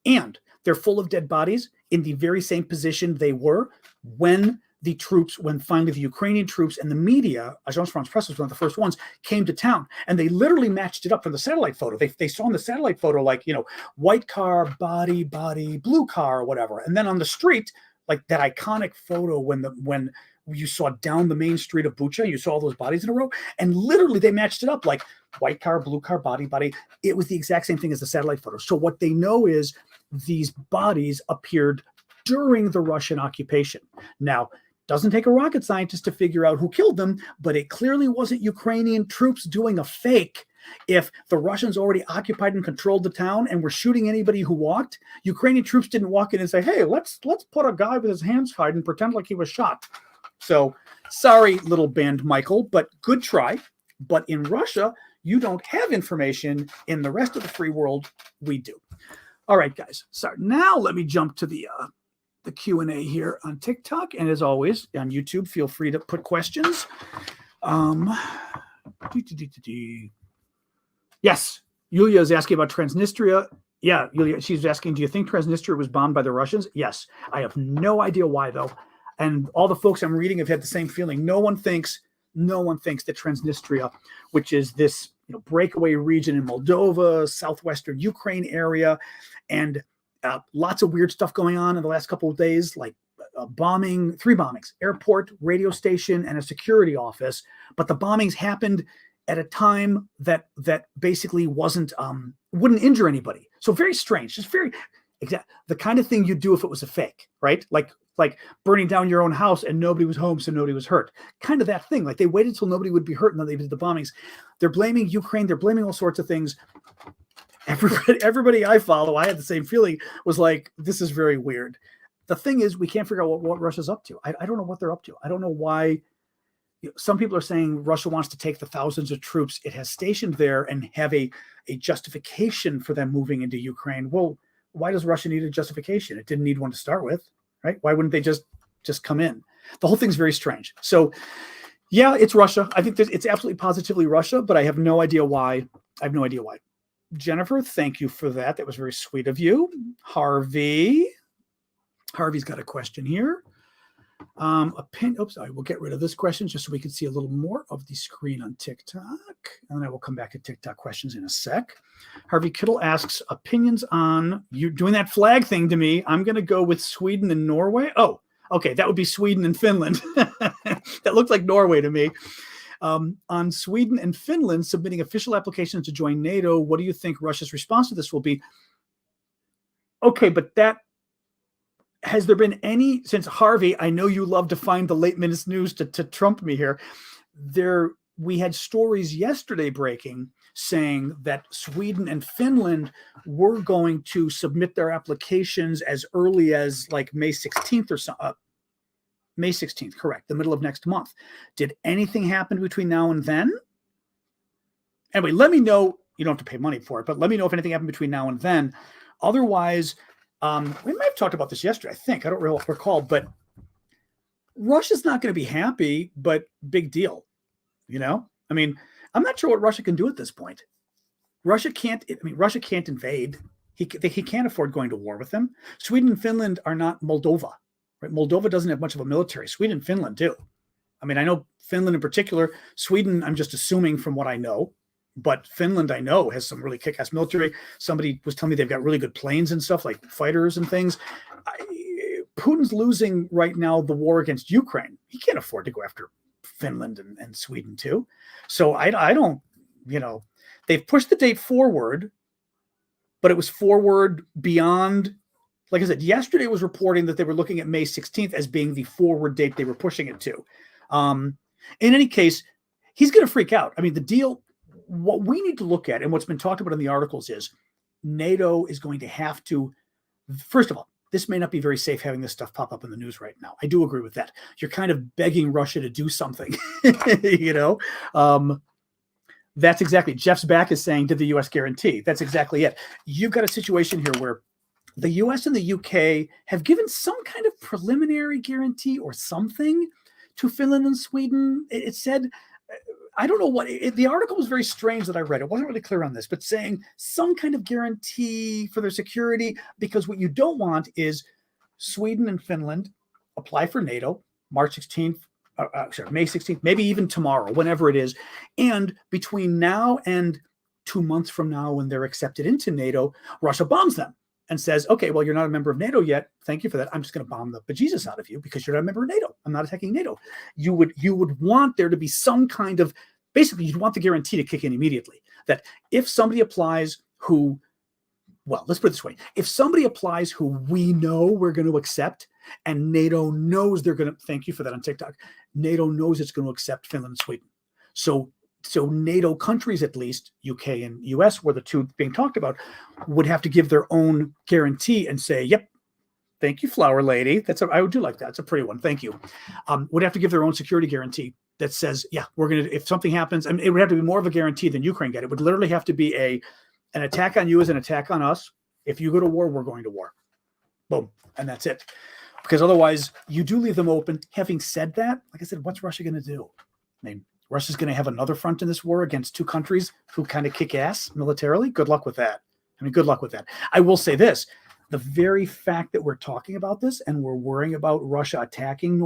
And they're full of dead bodies in the very same position they were when finally the Ukrainian troops and the media, Agence France-Presse was one of the first ones, came to town. And they literally matched it up from the satellite photo. They saw in the satellite photo, like, white car, body, blue car, or whatever. And then on the street, like that iconic photo when you saw down the main street of Bucha, you saw all those bodies in a row. And literally they matched it up like white car, blue car, body. It was the exact same thing as the satellite photo. So what they know is these bodies appeared during the Russian occupation. Now, doesn't take a rocket scientist to figure out who killed them, but it clearly wasn't Ukrainian troops doing a fake. If the Russians already occupied and controlled the town and were shooting anybody who walked, Ukrainian troops didn't walk in and say, hey, let's put a guy with his hands tied and pretend like he was shot. So sorry, little band Michael, but good try. But in Russia, you don't have information. In the rest of the free world, we do. All right, guys. So now let me jump to the Q&A here on TikTok. And as always, on YouTube, feel free to put questions. Yes, Yulia is asking about Transnistria. Yeah, Yulia, she's asking, do you think Transnistria was bombed by the Russians? Yes. I have no idea why, though. And all the folks I'm reading have had the same feeling. No one thinks that Transnistria, which is this breakaway region in Moldova, southwestern Ukraine area, and lots of weird stuff going on in the last couple of days, like bombing, 3 bombings, airport, radio station, and a security office. But the bombings happened at a time that basically wouldn't injure anybody. So very strange, just very exact, the kind of thing you'd do if it was a fake, right? Like burning down your own house and nobody was home, so nobody was hurt. Kind of that thing. Like they waited till nobody would be hurt and then they did the bombings. They're blaming Ukraine. They're blaming all sorts of things. Everybody I follow, I had the same feeling, was like, this is very weird. The thing is, we can't figure out what Russia's up to. I don't know what they're up to. I don't know why. Some people are saying Russia wants to take the thousands of troops it has stationed there and have a justification for them moving into Ukraine. Well, why does Russia need a justification? It didn't need one to start with, right? Why wouldn't they just come in? The whole thing's very strange. So yeah, it's Russia. I think it's absolutely positively Russia, but I have no idea why. I have no idea why. Jennifer, thank you for that. That was very sweet of you. Harvey's got a question here. Oops, I will get rid of this question just so we can see a little more of the screen on TikTok. And then I will come back to TikTok questions in a sec. Harvey Kittle asks, opinions on you doing that flag thing to me. I'm going to go with Sweden and Norway. Oh, okay. That would be Sweden and Finland. That looked like Norway to me. On Sweden and Finland submitting official applications to join NATO, what do you think Russia's response to this will be? Okay, but has there been any, since Harvey, I know you love to find the late minutes news to trump me here. We had stories yesterday breaking saying that Sweden and Finland were going to submit their applications as early as like May 16th or so. May 16th, correct, the middle of next month. Did anything happen between now and then? Anyway, let me know. You don't have to pay money for it, but let me know if anything happened between now and then. Otherwise, we might have talked about this yesterday, I think. I don't really recall, but Russia's not going to be happy, but big deal. I mean, I'm not sure what Russia can do at this point. Russia can't invade. He can't afford going to war with them. Sweden and Finland are not Moldova, right? Moldova doesn't have much of a military. Sweden and Finland do. I mean, I know Finland in particular. Sweden, I'm just assuming from what I know. But Finland, I know, has some really kick-ass military. Somebody was telling me they've got really good planes and stuff, like fighters and things. Putin's losing right now the war against Ukraine. He can't afford to go after Finland and Sweden too. So I don't, they've pushed the date forward, but it was forward beyond, like I said, yesterday was reporting that they were looking at May 16th as being the forward date they were pushing it to. In any case, he's going to freak out. I mean, the deal... What we need to look at, and what's been talked about in the articles, is NATO is going to have to, first of all, this may not be very safe having this stuff pop up in the news right now. I do agree with that. You're kind of begging Russia to do something, That's exactly, Jeff's back is saying, did the U.S. guarantee? That's exactly it. You've got a situation here where the U.S. and the U.K. have given some kind of preliminary guarantee or something to Finland and Sweden. It said... I don't know what the article was very strange that I read. It wasn't really clear on this, but saying some kind of guarantee for their security, because what you don't want is Sweden and Finland apply for NATO March 16th, May 16th, maybe even tomorrow, whenever it is. And between now and 2 months from now, when they're accepted into NATO, Russia bombs them and says, okay, well, you're not a member of NATO yet. Thank you for that. I'm just going to bomb the bejesus out of you because you're not a member of NATO. I'm not attacking NATO. You would want there to be some kind of, basically, you'd want the guarantee to kick in immediately. That if somebody applies let's put it this way. If somebody applies who we know we're going to accept, and NATO knows they're going to, thank you for that on TikTok, NATO knows it's going to accept Finland and Sweden. So NATO countries, at least UK and US, were the two being talked about, would have to give their own guarantee and say, yep, thank you, flower lady. I would do like that. It's a pretty one. Thank you. Would have to give their own security guarantee that says, yeah, we're going to, if something happens, I mean, it would have to be more of a guarantee than Ukraine get. It would literally have to be an attack on you is an attack on us. If you go to war, we're going to war. Boom. And that's it. Because otherwise you do leave them open. Having said that, like I said, what's Russia going to do? I mean, Russia's going to have another front in this war against two countries who kind of kick ass militarily. Good luck with that. Good luck with that. I will say this. The very fact that we're talking about this and we're worrying about Russia attacking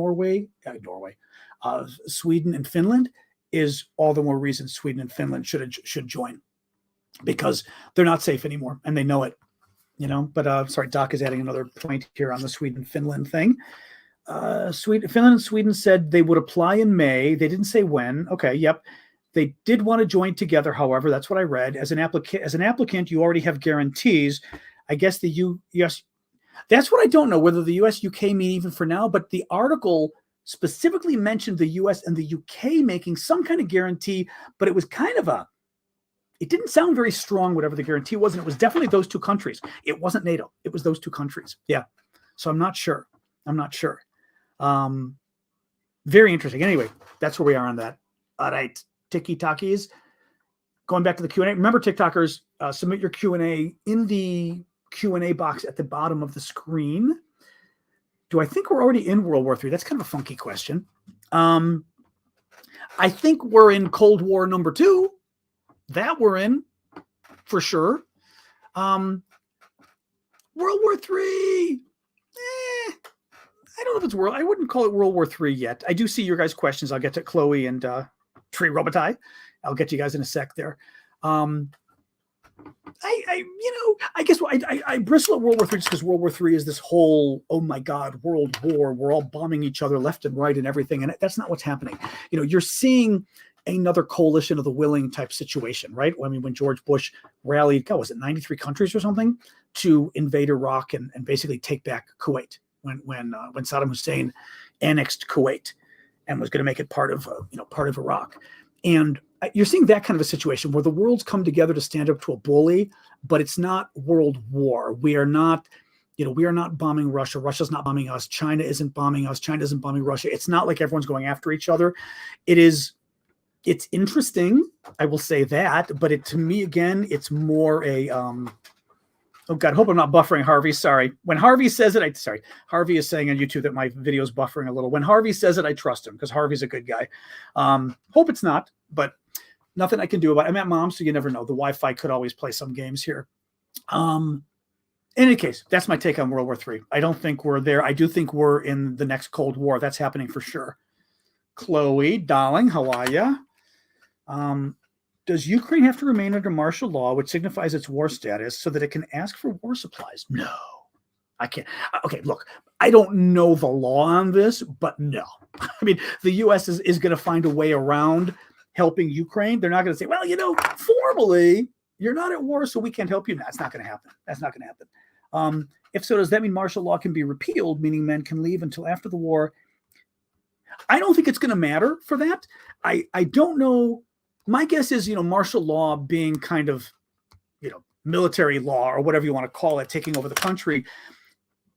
Sweden and Finland is all the more reason Sweden and Finland should join, because they're not safe anymore and they know it. But sorry, Doc is adding another point here on the Sweden-Finland thing. Finland and Sweden said they would apply in May. They didn't say when. Okay, yep. They did want to join together, however. That's what I read. As an applicant, you already have guarantees. I guess the U.S. That's what I don't know, whether the U.S., UK mean even for now. But the article specifically mentioned the U.S. and the U.K. making some kind of guarantee, but it was kind of it didn't sound very strong, whatever the guarantee was, and it was definitely those two countries. It wasn't NATO. It was those two countries. Yeah. So I'm not sure. Very interesting. Anyway, that's where we are on that. All right. Tiki-takis. Going back to the Q&A. Remember, TikTokers, submit your Q&A in the Q&A box at the bottom of the screen. Do I think we're already in World War III? That's kind of a funky question. I think we're in Cold War number 2. That we're in, for sure. World War III. I don't know if it's I wouldn't call it World War III yet. I do see your guys' questions. I'll get to Chloe and Tree Robitaille. I'll get to you guys in a sec there. I guess I bristle at World War III just because World War III is this whole, oh my God, world war. We're all bombing each other left and right and everything. And that's not what's happening. You're seeing another coalition of the willing type situation, right? I mean, when George Bush rallied, was it 93 countries or something to invade Iraq and basically take back Kuwait when Saddam Hussein annexed Kuwait and was going to make it part of Iraq. And you're seeing that kind of a situation where the world's come together to stand up to a bully, but it's not world war. We are not bombing Russia. Russia's not bombing us. China isn't bombing us. China isn't bombing Russia. It's not like everyone's going after each other. It's interesting. I will say that, but to me, again, it's more a, oh God, I hope I'm not buffering Harvey. Sorry. When Harvey says it, Harvey is saying on YouTube that my video is buffering a little. When Harvey says it, I trust him because Harvey's a good guy. Hope it's not, but nothing I can do about it. I'm at Mom's, so you never know. The Wi-Fi could always play some games here. In any case, that's my take on World War III. I don't think we're there. I do think we're in the next Cold War. That's happening for sure. Chloe, darling, how are you? Does Ukraine have to remain under martial law, which signifies its war status, so that it can ask for war supplies? No, I can't. Okay, look, I don't know the law on this, but no. I mean, the U.S. is going to find a way around helping Ukraine. They're not going to say, well, formally, you're not at war, so we can't help you. No, that's not going to happen. That's not going to happen. If so, does that mean martial law can be repealed, meaning men can leave until after the war? I don't think it's going to matter for that. I don't know. My guess is, martial law being kind of, military law or whatever you want to call it, taking over the country,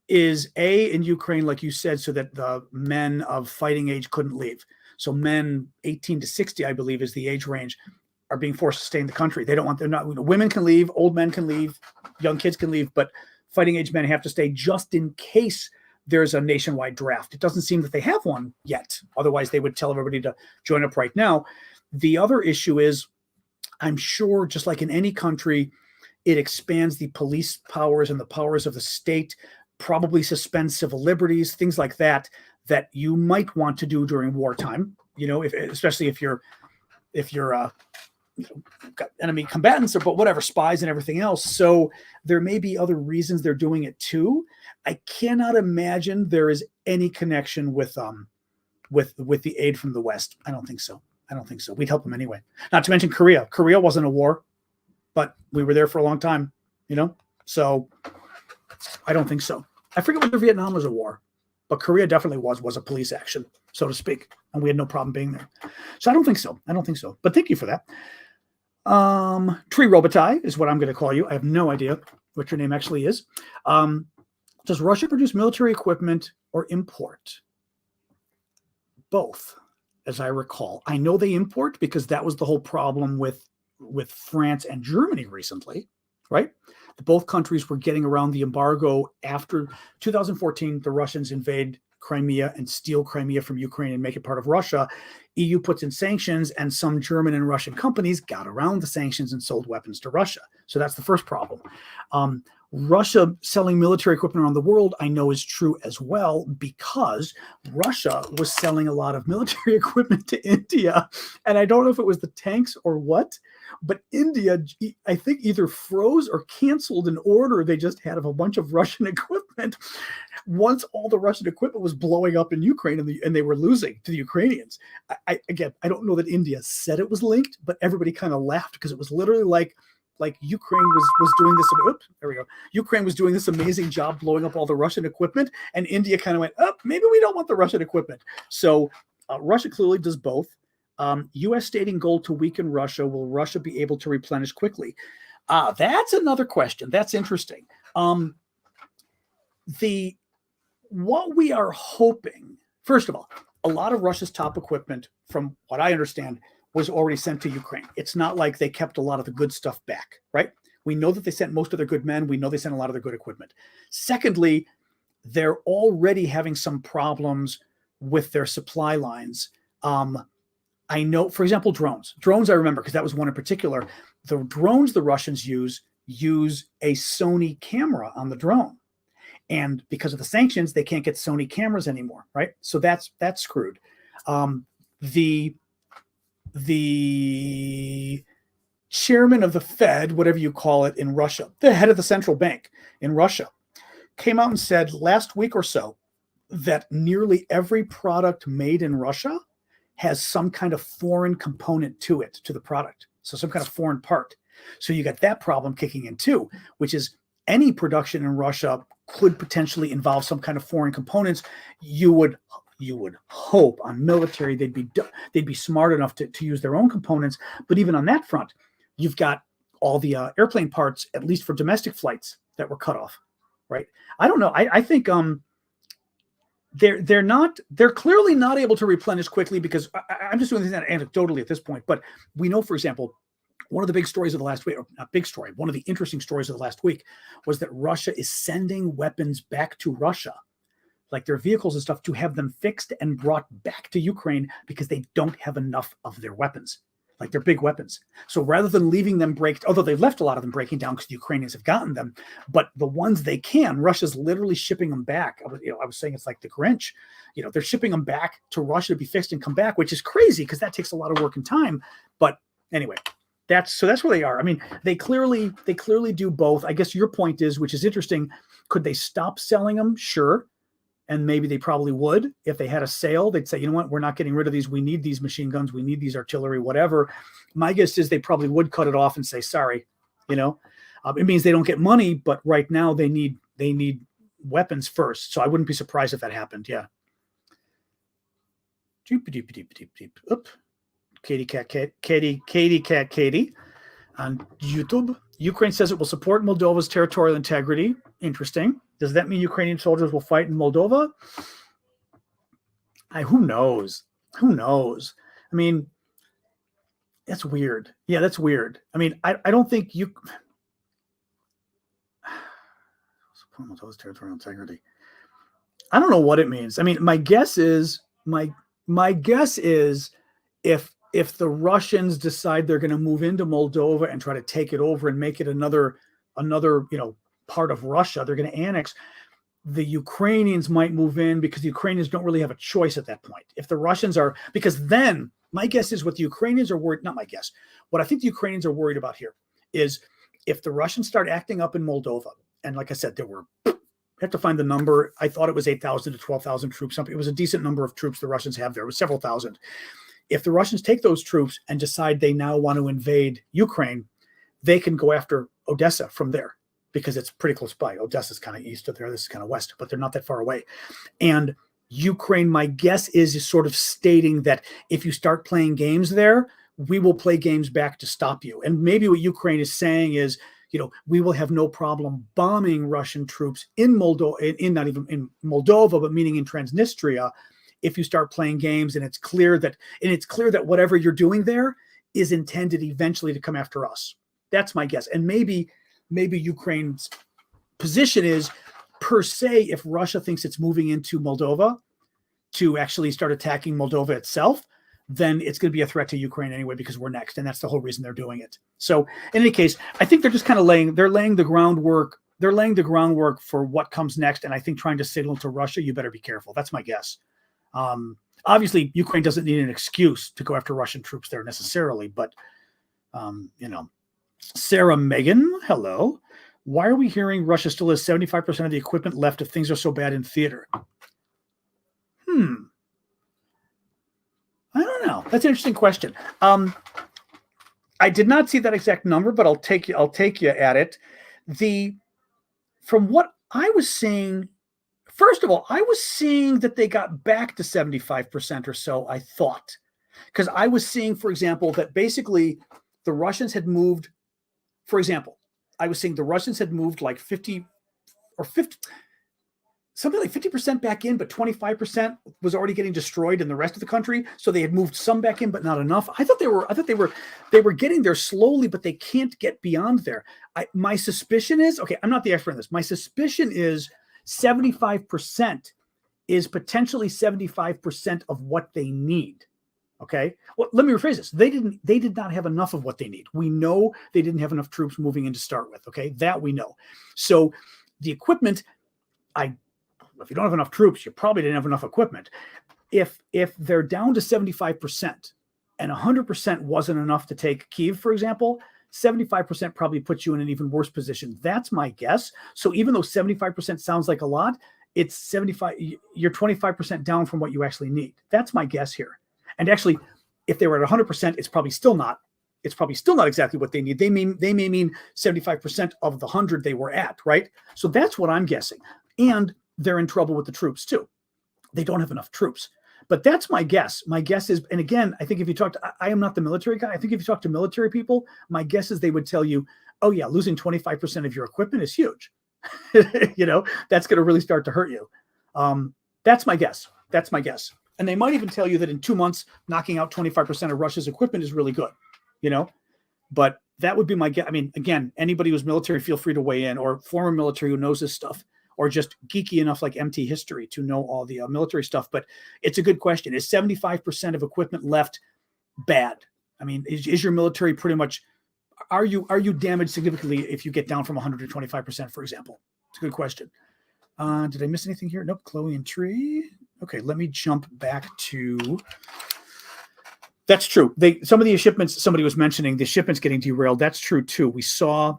is in Ukraine, like you said, so that the men of fighting age couldn't leave. So men 18 to 60, I believe, is the age range, are being forced to stay in the country. They don't want, they're not, women can leave, old men can leave, young kids can leave, but fighting age men have to stay just in case there's a nationwide draft. It doesn't seem that they have one yet. Otherwise, they would tell everybody to join up right now. The other issue is, I'm sure, just like in any country, it expands the police powers and the powers of the state, probably suspends civil liberties, things like that you might want to do during wartime. Especially if you're got enemy combatants or but whatever, spies and everything else. So there may be other reasons they're doing it too. I cannot imagine there is any connection with the aid from the West. I don't think so. We'd help them anyway. Not to mention Korea. Korea wasn't a war, but we were there for a long time, So I don't think so. I forget whether Vietnam was a war, but Korea definitely was a police action, so to speak, and we had no problem being there. So I don't think so. But thank you for that. Tree Robitaille is what I'm going to call you. I have no idea what your name actually is. Does Russia produce military equipment or import? Both, as I recall. I know they import because that was the whole problem with France and Germany recently, right? Both countries were getting around the embargo after 2014. The Russians invade Crimea and steal Crimea from Ukraine and make it part of Russia. EU puts in sanctions, and some German and Russian companies got around the sanctions and sold weapons to Russia. So that's the first problem. Russia selling military equipment around the world, I know, is true as well, because Russia was selling a lot of military equipment to India. And I don't know if it was the tanks or what, but India, I think, either froze or canceled an order they just had of a bunch of Russian equipment once all the Russian equipment was blowing up in Ukraine and they were losing to the Ukrainians. Again, I don't know that India said it was linked, but everybody kind of laughed because it was literally like Ukraine was doing this. Oops, there we go. Ukraine was doing this amazing job blowing up all the Russian equipment, and India kind of went, oh, maybe we don't want the Russian equipment. So Russia clearly does both. U.S. stating goal to weaken Russia. Will Russia be able to replenish quickly? That's another question. That's interesting. What we are hoping, first of all, a lot of Russia's top equipment, from what I understand, was already sent to Ukraine. It's not like they kept a lot of the good stuff back, right? We know that they sent most of their good men. We know they sent a lot of their good equipment. Secondly, they're already having some problems with their supply lines. I know, for example, drones. Drones, I remember, because that was one in particular. The drones the Russians use a Sony camera on the drone. And because of the sanctions, they can't get Sony cameras anymore, right? So that's screwed. The chairman of the Fed, whatever you call it in Russia, the head of the central bank in Russia, came out and said last week or so that nearly every product made in Russia has some kind of foreign component to it, to the product. So some kind of foreign part. So you got that problem kicking in too, which is any production in Russia could potentially involve some kind of foreign components. You would hope on military they'd be smart enough to use their own components. But even on that front, you've got all the airplane parts, at least for domestic flights, that were cut off, right? I don't know. I think they're clearly not able to replenish quickly, because I'm just doing this anecdotally at this point. But we know, for example, one of the big stories of the last week, or not big story, one of the interesting stories of the last week was that Russia is sending weapons back to Russia, like their vehicles and stuff, to have them fixed and brought back to Ukraine because they don't have enough of their weapons, like their big weapons. So rather than leaving them although they've left a lot of them breaking down because the Ukrainians have gotten them, but the ones they can, Russia's literally shipping them back. I was saying it's like the Grinch. They're shipping them back to Russia to be fixed and come back, which is crazy because that takes a lot of work and time. But anyway, that's where they are. I mean, they clearly do both. I guess your point is, which is interesting, could they stop selling them? Sure. And maybe they probably would. If they had a sale, they'd say, you know what, we're not getting rid of these. We need these machine guns. We need these artillery, whatever. My guess is they probably would cut it off and say, sorry. It means they don't get money, but right now they need weapons first. So I wouldn't be surprised if that happened. Yeah. Oop. Katie on YouTube. Ukraine says it will support Moldova's territorial integrity. Interesting. Does that mean Ukrainian soldiers will fight in Moldova? Who knows? I mean, that's weird. Yeah, that's weird. I mean, I don't think support Moldova's territorial integrity. I don't know what it means. I mean, my guess is if the Russians decide they're going to move into Moldova and try to take it over and make it another part of Russia, they're going to annex. The Ukrainians might move in because the Ukrainians don't really have a choice at that point. If the Russians are, because then my guess is what the Ukrainians are worried, not my guess, what I think the Ukrainians are worried about here is if the Russians start acting up in Moldova, and like I said, I have to find the number. I thought it was 8,000 to 12,000 troops. It was a decent number of troops the Russians have there. It was several thousand. If the Russians take those troops and decide they now want to invade Ukraine, they can go after Odessa from there because it's pretty close by. Odessa's kind of east of there. This is kind of west, but they're not that far away. And Ukraine, my guess is sort of stating that if you start playing games there, we will play games back to stop you. And maybe what Ukraine is saying is, we will have no problem bombing Russian troops in Moldova, not even in Moldova, but meaning in Transnistria, if you start playing games and it's clear that whatever you're doing there is intended eventually to come after us. That's my guess. And maybe Ukraine's position is, per se, if Russia thinks it's moving into Moldova to actually start attacking Moldova itself, then it's going to be a threat to Ukraine anyway because we're next. And that's the whole reason they're doing it. So in any case, I think they're just kind of laying the groundwork. They're laying the groundwork for what comes next. And I think trying to signal to Russia, you better be careful. That's my guess. Obviously, Ukraine doesn't need an excuse to go after Russian troops there necessarily, but, Sarah Megan, hello. Why are we hearing Russia still has 75% of the equipment left if things are so bad in theater? I don't know. That's an interesting question. I did not see that exact number, but I'll take you at it. From what I was seeing, first of all, I was seeing that they got back to 75% or so, I thought. Because I was seeing, for example, that basically the Russians had moved, for example, I was seeing the Russians had moved like 50, something like 50% back in, but 25% was already getting destroyed in the rest of the country. So they had moved some back in, but not enough. I thought they were getting there slowly, but they can't get beyond there. My suspicion is, okay, I'm not the expert in this. My suspicion is 75% is potentially 75% of what they need. Okay. Well, let me rephrase this. They did not have enough of what they need. We know they didn't have enough troops moving in to start with. Okay. That we know. So the equipment, if you don't have enough troops, you probably didn't have enough equipment. If they're down to 75% and 100% wasn't enough to take Kiev, for example, 75% probably puts you in an even worse position. That's my guess. So even though 75% sounds like a lot, it's 75, you're 25% down from what you actually need. That's my guess here. And actually, if they were at 100%, it's probably still not exactly what they need. They may mean 75% of the 100 they were at, right? So that's what I'm guessing. And they're in trouble with the troops too. They don't have enough troops. But that's my guess. My guess is, and again, I think if you talk to, I am not the military guy. I think if you talk to military people, my guess is they would tell you, oh yeah, losing 25% of your equipment is huge. That's going to really start to hurt you. That's my guess. That's my guess. And they might even tell you that in 2 months, knocking out 25% of Russia's equipment is really good, but that would be my guess. I mean, again, anybody who's military, feel free to weigh in, or former military who knows this stuff, or just geeky enough like MT history to know all the military stuff. But it's a good question. Is 75% of equipment left bad? I mean, is your military pretty much, are you damaged significantly if you get down from 100 to 25%, for example? It's a good question. Did I miss anything here? Nope. Chloe and Tree. Okay, let me jump back to. That's true. Some of the shipments, somebody was mentioning the shipments getting derailed. That's true too. We saw,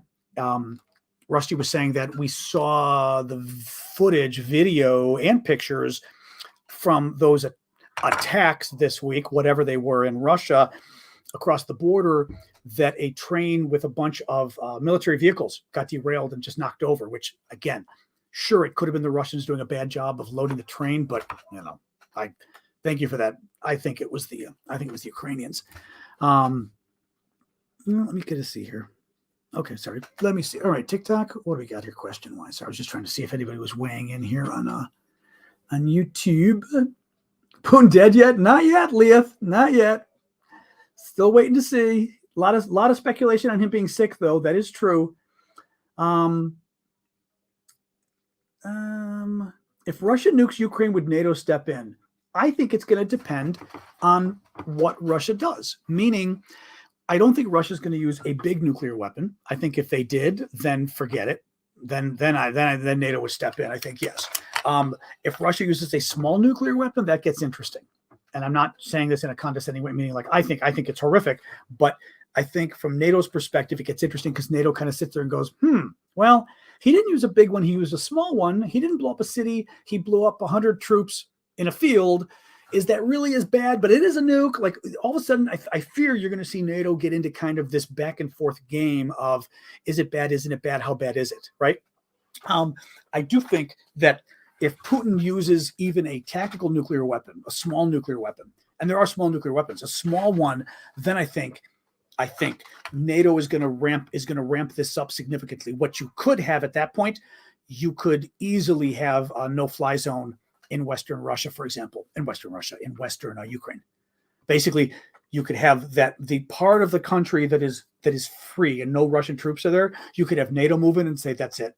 Rusty was saying that we saw the footage, video, and pictures from those attacks this week, whatever they were in Russia, across the border, that a train with a bunch of military vehicles got derailed and just knocked over, which again, sure, it could have been the Russians doing a bad job of loading the train, but I thank you for that. I think it was the Ukrainians. Let me get a see here. Okay, sorry. Let me see. All right, TikTok. What do we got here, question-wise? I was just trying to see if anybody was weighing in here on YouTube. Putin dead yet? Not yet, Leah. Not yet. Still waiting to see. A lot of speculation on him being sick, though. That is true. If Russia nukes Ukraine, would NATO step in? I think it's going to depend on what Russia does. Meaning, I don't think Russia's going to use a big nuclear weapon. I think if they did, then forget it. Then NATO would step in. I think yes. If Russia uses a small nuclear weapon, that gets interesting. And I'm not saying this in a condescending way, meaning like I think it's horrific, but I think from NATO's perspective, it gets interesting because NATO kind of sits there and goes, well, he didn't use a big one. He used a small one. He didn't blow up a city. He blew up 100 troops in a field. Is that really as bad? But it is a nuke. Like all of a sudden, I fear you're going to see NATO get into kind of this back and forth game of, is it bad? Isn't it bad? How bad is it? Right? I do think that if Putin uses even a tactical nuclear weapon, a small nuclear weapon, and there are small nuclear weapons, a small one, then I think NATO is going to ramp this up significantly. What you could have at that point, you could easily have a no-fly zone in Western Russia, for example, in Western Ukraine. Basically, you could have that the part of the country that is free and no Russian troops are there. You could have NATO move in and say, that's it.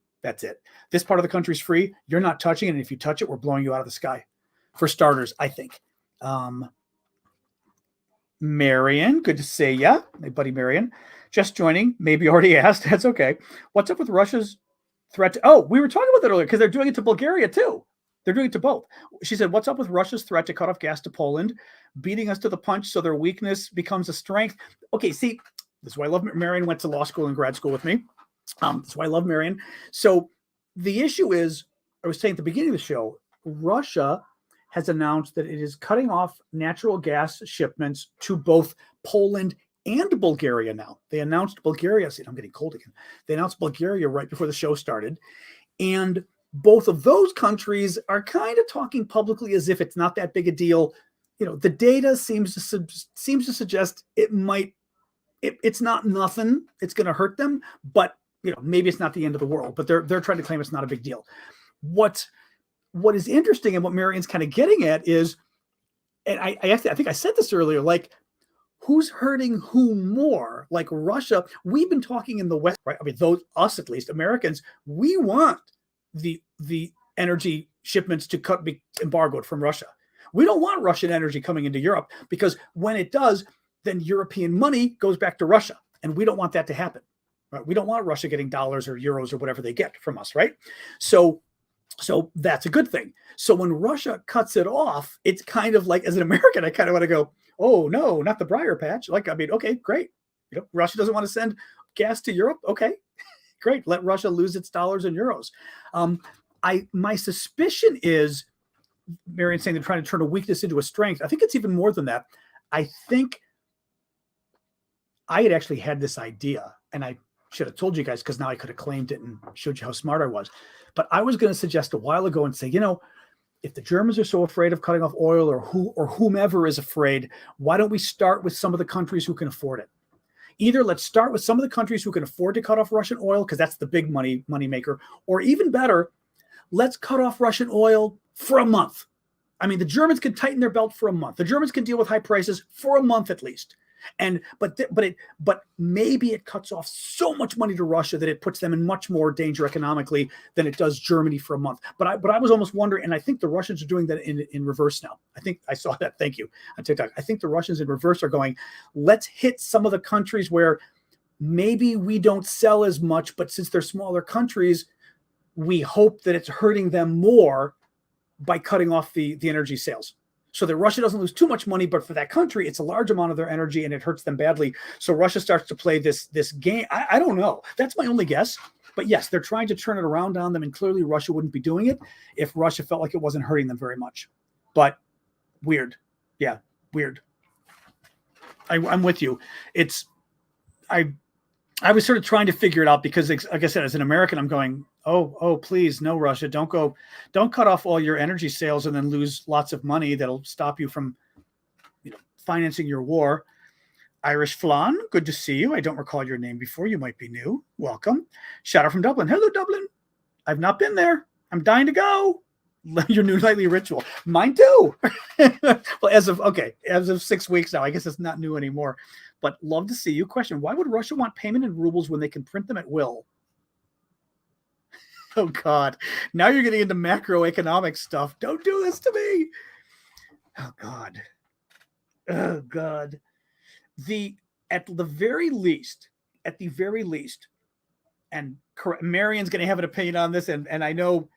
This part of the country is free. You're not touching it. And if you touch it, we're blowing you out of the sky. For starters, I think. Marion, good to see ya. My buddy Marion, just joining. Maybe already asked. That's okay. What's up with Russia's threat to, we were talking about that earlier because they're doing it to Bulgaria too. They're doing it to both. She said, what's up with Russia's threat to cut off gas to Poland, beating us to the punch so their weakness becomes a strength? Okay, see, this is why I love Marion went to law school and grad school with me. That's why I love Marion. So the issue is, I was saying at the beginning of the show, Russia has announced that it is cutting off natural gas shipments to both Poland and Bulgaria now. They announced Bulgaria. See, I'm getting cold again. They announced Bulgaria right before the show started. And both of those countries are kind of talking publicly as if it's not that big a deal. The data seems to suggest it's not nothing. It's going to hurt them, but maybe it's not the end of the world. But they're trying to claim it's not a big deal. What is interesting and what Marion's kind of getting at is, and I think I said this earlier, like who's hurting who more? Like Russia, we've been talking in the West, right? I mean, us at least, Americans, we want the energy shipments to be embargoed from Russia. We don't want Russian energy coming into Europe, because when it does, then European money goes back to Russia. And we don't want that to happen. Right? We don't want Russia getting dollars or euros or whatever they get from us, right? So that's a good thing. So when Russia cuts it off, it's kind of like, as an American, I kind of want to go, oh no, not the briar patch. Like, I mean, okay, great. Russia doesn't want to send gas to Europe. Okay, great. Let Russia lose its dollars and euros. My suspicion is, Marion's saying they're trying to turn a weakness into a strength. I think it's even more than that. I think I had actually had this idea, and I should have told you guys, because now I could have claimed it and showed you how smart I was. But I was going to suggest a while ago and say, if the Germans are so afraid of cutting off oil, or whomever is afraid, why don't we start with some of the countries who can afford it? Either let's start with some of the countries who can afford to cut off Russian oil, because that's the big money maker, or even better, let's cut off Russian oil for a month. I mean, the Germans can tighten their belt for a month. The Germans can deal with high prices for a month at least. But maybe it cuts off so much money to Russia that it puts them in much more danger economically than it does Germany for a month. But I was almost wondering, and I think the Russians are doing that in reverse now. I think I saw that. Thank you on TikTok. I think the Russians in reverse are going, let's hit some of the countries where maybe we don't sell as much, but since they're smaller countries, we hope that it's hurting them more by cutting off the energy sales, so that Russia doesn't lose too much money, but for that country, it's a large amount of their energy and it hurts them badly. So Russia starts to play this game. I don't know. That's my only guess. But yes, they're trying to turn it around on them, and clearly Russia wouldn't be doing it if Russia felt like it wasn't hurting them very much. But weird. Yeah, weird. I'm with you. I was sort of trying to figure it out, because, like I said, as an American, I'm going, oh, please, no, Russia, don't cut off all your energy sales and then lose lots of money that'll stop you from, financing your war. Irish Flan, good to see you. I don't recall your name before. You might be new. Welcome. Shout out from Dublin. Hello, Dublin. I've not been there. I'm dying to go. Your new nightly ritual. Mine too. Well, as of 6 weeks now, I guess it's not new anymore. But love to see you. Question: why would Russia want payment in rubles when they can print them at will? Oh God! Now you're getting into macroeconomic stuff. Don't do this to me. Oh God! Oh God! At the very least, and Marion's going to have an opinion on this, and I know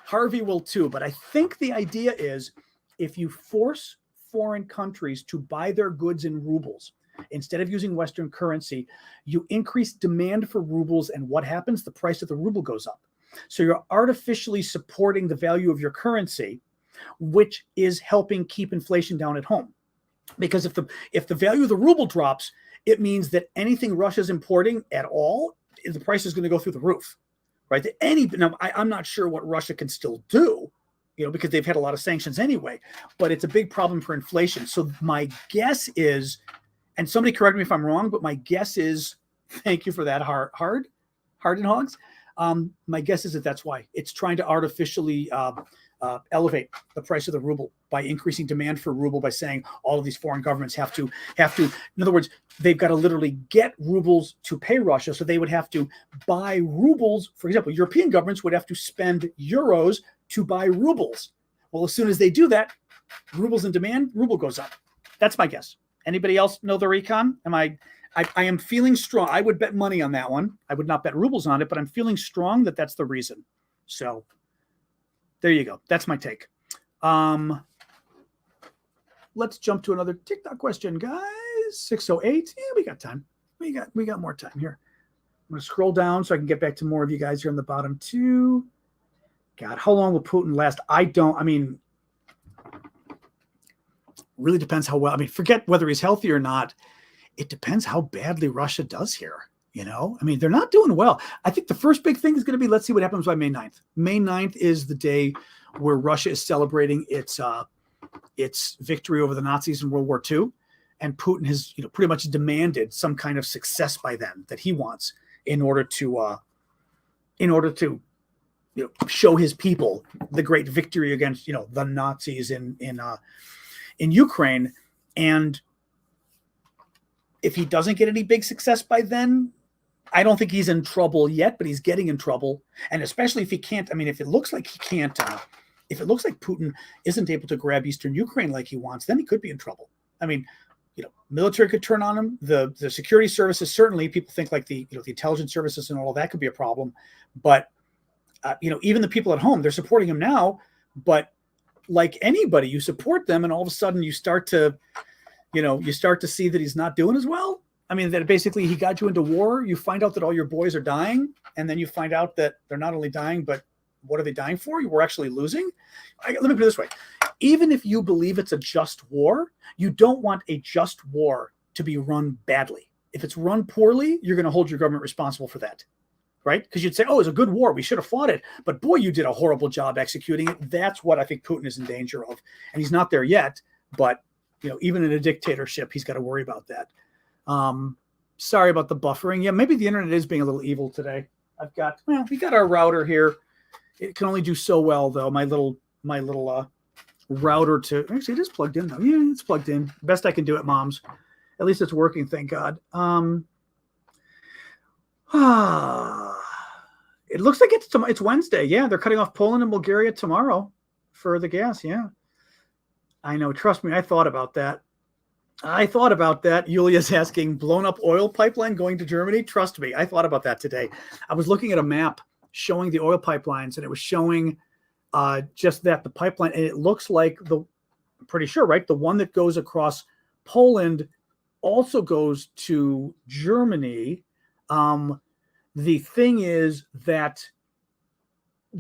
Harvey will too. But I think the idea is, if you force foreign countries to buy their goods in rubles instead of using Western currency, you increase demand for rubles, and what happens? The price of the ruble goes up. So you're artificially supporting the value of your currency, which is helping keep inflation down at home. Because if the value of the ruble drops, it means that anything Russia's importing at all, the price is going to go through the roof, right? Now, I'm not sure what Russia can still do, because they've had a lot of sanctions anyway, but it's a big problem for inflation. So my guess is, and somebody correct me if I'm wrong, but my guess is, thank you for that, Hard and Hogs. My guess is that's why it's trying to artificially elevate the price of the ruble by increasing demand for ruble, by saying all of these foreign governments have to, in other words, they've got to literally get rubles to pay Russia. So they would have to buy rubles. For example, European governments would have to spend euros to buy rubles. Well, as soon as they do that, rubles in demand, ruble goes up. That's my guess. Anybody else know the recon? I am feeling strong. I would bet money on that one. I would not bet rubles on it, but I'm feeling strong that that's the reason. So there you go. That's my take. Let's jump to another TikTok question, guys. 608. Yeah, we got time. We got more time here. I'm going to scroll down so I can get back to more of you guys here on the bottom too. God, how long will Putin last? Really depends how well. Forget whether he's healthy or not. It depends how badly Russia does here. They're not doing well. I think the first big thing is going to be, let's see what happens by May 9th. May 9th is the day where Russia is celebrating its victory over the Nazis in World War II. And Putin has, pretty much demanded some kind of success by then that he wants in order to show his people the great victory against, the Nazis in Ukraine. And if he doesn't get any big success by then, I don't think he's in trouble yet, but he's getting in trouble. And especially if he can't, I mean, if it looks like he can't, if it looks like Putin isn't able to grab Eastern Ukraine like he wants, then he could be in trouble. I mean, military could turn on him. The security services, certainly people think like the intelligence services and all of that could be a problem. But, even the people at home, they're supporting him now. But like anybody, you support them and all of a sudden you start to see that he's not doing as well. I mean, that basically he got you into war. You find out that all your boys are dying. And then you find out that they're not only dying, but what are they dying for? We're actually losing. Let me put it this way. Even if you believe it's a just war, you don't want a just war to be run badly. If it's run poorly, you're going to hold your government responsible for that, right? Because you'd say, oh, it's a good war. We should have fought it. But boy, you did a horrible job executing it. That's what I think Putin is in danger of. And he's not there yet. But, even in a dictatorship, he's got to worry about that. Sorry about the buffering. Yeah, maybe the internet is being a little evil today. We got our router here. It can only do so well, though. My little router actually it is plugged in though. Yeah, it's plugged in. Best I can do it, moms. At least it's working, thank God. It looks like it's Wednesday. Yeah, they're cutting off Poland and Bulgaria tomorrow for the gas. Yeah, I know. Trust me, I thought about that. Yulia's asking, blown up oil pipeline going to Germany. Trust me, I thought about that today. I was looking at a map showing the oil pipelines, and it was showing just that the pipeline, and it looks like I'm pretty sure, right? The one that goes across Poland also goes to Germany. The thing is that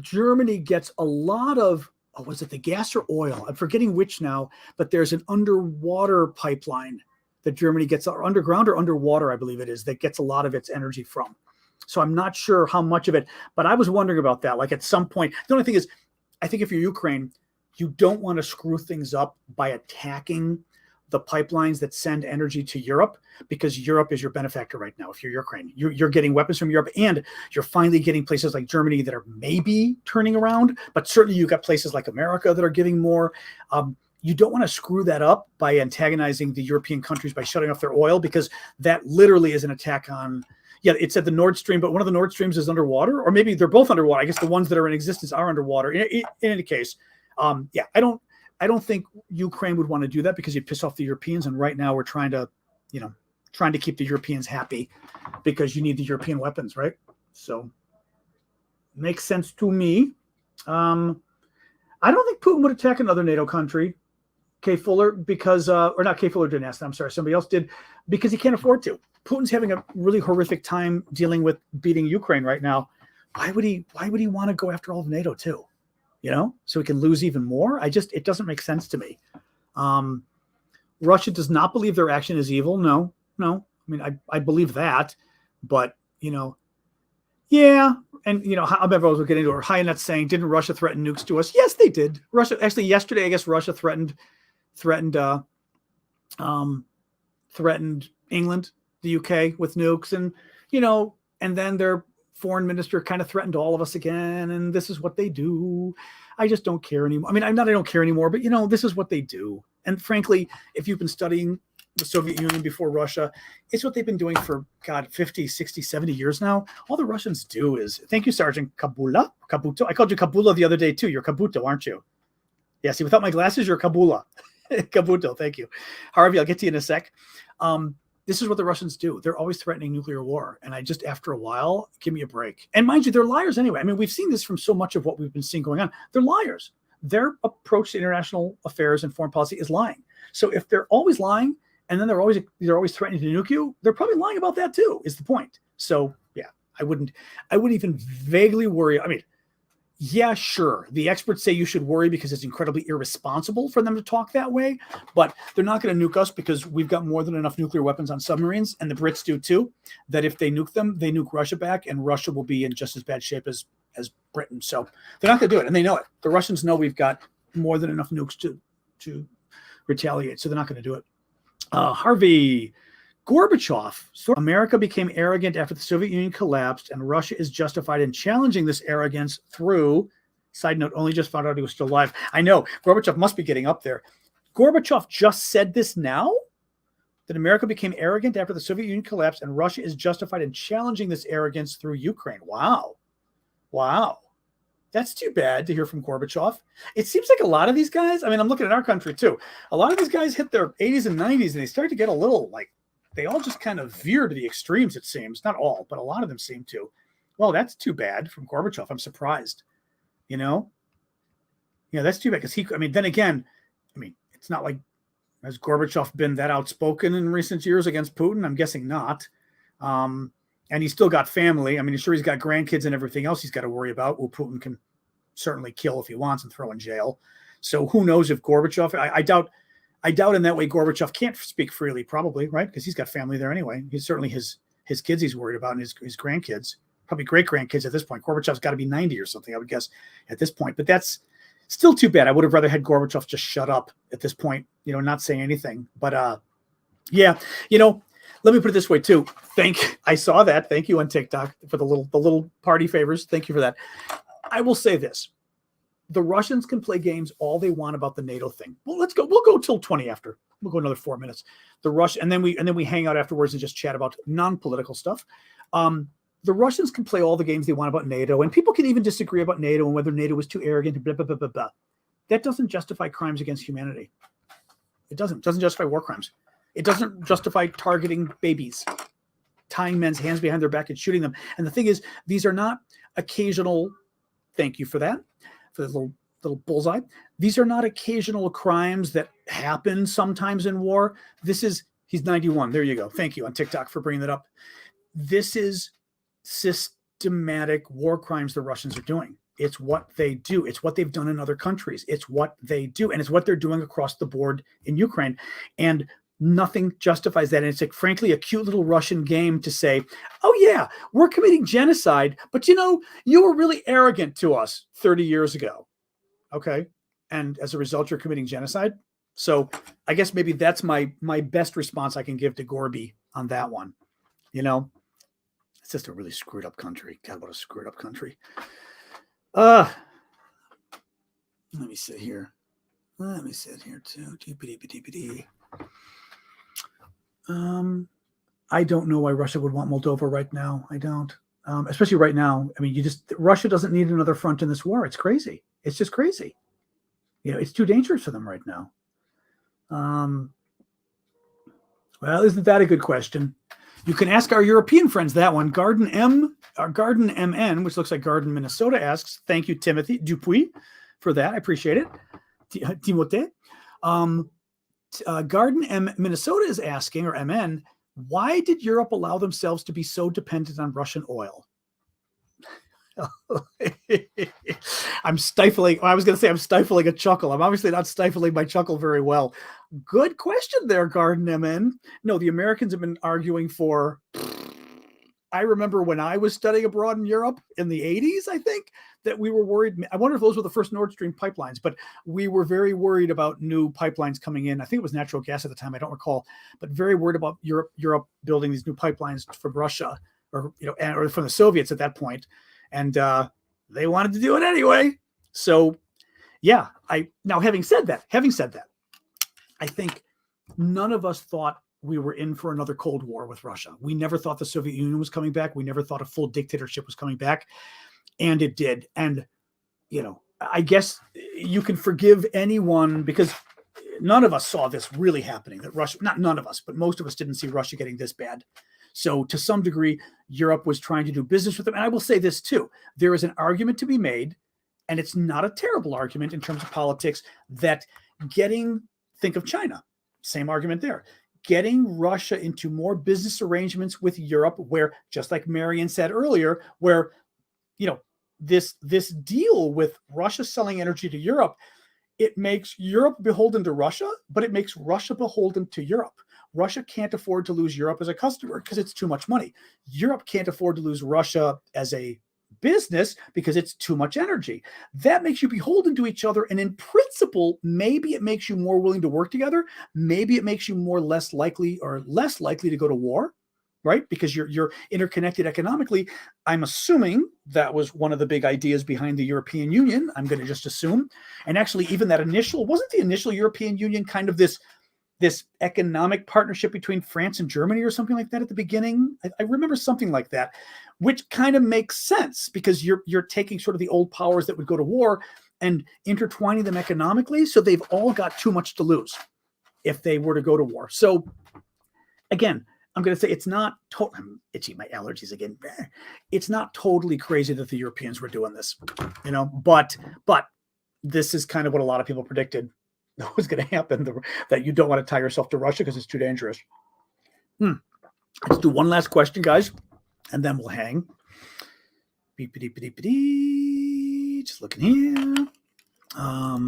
Germany gets a lot of, was it the gas or oil? I'm forgetting which now, but there's an underwater pipeline that Germany gets, or underground or underwater, I believe it is, that gets a lot of its energy from. So I'm not sure how much of it, but I was wondering about that. Like at some point, the only thing is, I think if you're Ukraine, you don't want to screw things up by attacking the pipelines that send energy to Europe, because Europe is your benefactor right now. If you're Ukraine, you're getting weapons from Europe, and you're finally getting places like Germany that are maybe turning around, but certainly you've got places like America that are giving more. You don't want to screw that up by antagonizing the European countries by shutting off their oil, because that literally is an attack on, it said the Nord Stream, but one of the Nord Streams is underwater, or maybe they're both underwater. I guess the ones that are in existence are underwater. In any case, I don't think Ukraine would want to do that, because you'd piss off the Europeans. And right now we're trying to keep the Europeans happy, because you need the European weapons, right? So makes sense to me. I don't think Putin would attack another NATO country, Kay Fuller, because, or not Kay Fuller didn't ask that, I'm sorry, somebody else did, because he can't afford to. Putin's having a really horrific time dealing with beating Ukraine right now. Why would he want to go after all of NATO too? So he can lose even more. It doesn't make sense to me. Russia does not believe their action is evil. No. I mean, I believe that, but yeah. And how was getting into her. Hyanet's saying, didn't Russia threaten nukes to us? Yes, they did. Russia, actually yesterday, I guess Russia threatened England, the UK with nukes, and then their foreign minister kind of threatened all of us again, and this is what they do. I just don't care anymore. I mean, I don't care anymore, but this is what they do. And frankly, if you've been studying the Soviet Union before Russia, it's what they've been doing for 50, 60, 70 years now. All the Russians do is, thank you, Sergeant Kabuto. I called you Kabula the other day too. You're Kabuto, aren't you? Yeah, see, without my glasses, you're Kabula. Kabuto, thank you. Harvey, I'll get to you in a sec. This is what the Russians do. They're always threatening nuclear war. And after a while, give me a break. And mind you, they're liars anyway. I mean, we've seen this from so much of what we've been seeing going on. They're liars. Their approach to international affairs and foreign policy is lying. So if they're always lying, and then they're always threatening to nuke you, they're probably lying about that too, is the point. So yeah, I wouldn't even vaguely worry. I mean, yeah, sure. The experts say you should worry because it's incredibly irresponsible for them to talk that way, but they're not going to nuke us because we've got more than enough nuclear weapons on submarines, and the Brits do too, that if they nuke them, they nuke Russia back, and Russia will be in just as bad shape as Britain. So they're not going to do it, and they know it. The Russians know we've got more than enough nukes to retaliate, so they're not going to do it. Harvey, Gorbachev. So America became arrogant after the Soviet Union collapsed, and Russia is justified in challenging this arrogance through, side note, only just found out he was still alive. I know, Gorbachev must be getting up there. Gorbachev just said this now? that America became arrogant after the Soviet Union collapsed, and Russia is justified in challenging this arrogance through Ukraine. Wow. Wow. That's too bad to hear from Gorbachev. It seems like a lot of these guys, I mean, I'm looking at our country too. A lot of these guys hit their 80s and 90s and they start to get a little like, they all just kind of veer to the extremes, it seems. Not all, but a lot of them seem to. Well, that's too bad from Gorbachev. I'm surprised. You know? Yeah, that's too bad. Because then again, it's not like, has Gorbachev been that outspoken in recent years against Putin? I'm guessing not. And he's still got family. I mean, sure, he's got grandkids and everything else he's got to worry about. Well, Putin can certainly kill if he wants and throw in jail. So who knows if Gorbachev, I doubt in that way Gorbachev can't speak freely, probably, right? Because he's got family there anyway. He's certainly his kids he's worried about and his grandkids, probably great-grandkids at this point. Gorbachev's got to be 90 or something, I would guess, at this point. But that's still too bad. I would have rather had Gorbachev just shut up at this point, not say anything. But yeah, let me put it this way too. I saw that. Thank you on TikTok for the little party favors. Thank you for that. I will say this. The Russians can play games all they want about the NATO thing. Well, let's go. We'll go till 20 after. We'll go another 4 minutes. And then we hang out afterwards and just chat about non-political stuff. The Russians can play all the games they want about NATO, and people can even disagree about NATO and whether NATO was too arrogant, blah, blah, blah, blah, blah. That doesn't justify crimes against humanity. It doesn't justify war crimes. It doesn't justify targeting babies, tying men's hands behind their back and shooting them. And the thing is, these are not occasional, thank you for that, for the little bullseye. These are not occasional crimes that happen sometimes in war. He's 91. There you go. Thank you on TikTok for bringing that up. This is systematic war crimes the Russians are doing. It's what they do. It's what they've done in other countries. It's what they do. And it's what they're doing across the board in Ukraine. And nothing justifies that. And it's frankly a cute little Russian game to say, oh yeah, we're committing genocide, but you were really arrogant to us 30 years ago. Okay. And as a result, you're committing genocide. So I guess maybe that's my best response I can give to Gorby on that one. It's just a really screwed up country. God, what a screwed up country. Let me sit here. Let me sit here too. I don't know why Russia would want Moldova right now. I don't. Especially right now. Russia doesn't need another front in this war. It's crazy. It's just crazy. It's too dangerous for them right now. Well, isn't that a good question? You can ask our European friends that one. Garden MN, which looks like Garden, Minnesota, asks, thank you, Timothy Dupuis, for that. I appreciate it. Timothée. Garden M Minnesota is asking, or MN, why did Europe allow themselves to be so dependent on Russian oil? I'm stifling a chuckle. I'm obviously not stifling my chuckle very well. Good question there, Garden MN. No, the Americans have been arguing for, I remember when I was studying abroad in Europe in the 80s, I think, that we were worried. I wonder if those were the first Nord Stream pipelines, but we were very worried about new pipelines coming in. I think it was natural gas at the time. I don't recall, but very worried about Europe building these new pipelines from Russia or from the Soviets at that point. And they wanted to do it anyway. So, yeah. Having said that, I think none of us thought we were in for another Cold War with Russia. We never thought the Soviet Union was coming back. We never thought a full dictatorship was coming back, and it did. And I guess you can forgive anyone because none of us saw this really happening. That Russia, not none of us, but most of us didn't see Russia getting this bad. So to some degree, Europe was trying to do business with them. And I will say this too, there is an argument to be made, and it's not a terrible argument in terms of politics, that think of China, same argument there, getting Russia into more business arrangements with Europe where, just like Marion said earlier, where, this deal with Russia selling energy to Europe, it makes Europe beholden to Russia, but it makes Russia beholden to Europe. Russia can't afford to lose Europe as a customer because it's too much money. Europe can't afford to lose Russia as a business because it's too much energy. That makes you beholden to each other. And in principle, maybe it makes you more willing to work together. Maybe it makes you less likely to go to war, right? Because you're interconnected economically. I'm assuming that was one of the big ideas behind the European Union. I'm going to just assume. And actually, even wasn't the initial European Union kind of this this economic partnership between France and Germany or something like that at the beginning. I remember something like that, which kind of makes sense because you're taking sort of the old powers that would go to war and intertwining them economically. So they've all got too much to lose if they were to go to war. So again, I'm going to say it's not I'm itchy, my allergies again. It's not totally crazy that the Europeans were doing this, but this is kind of what a lot of people predicted was going to happen, that you don't want to tie yourself to Russia because it's too dangerous. Let's do one last question, guys, and then we'll hang. Just looking here. Let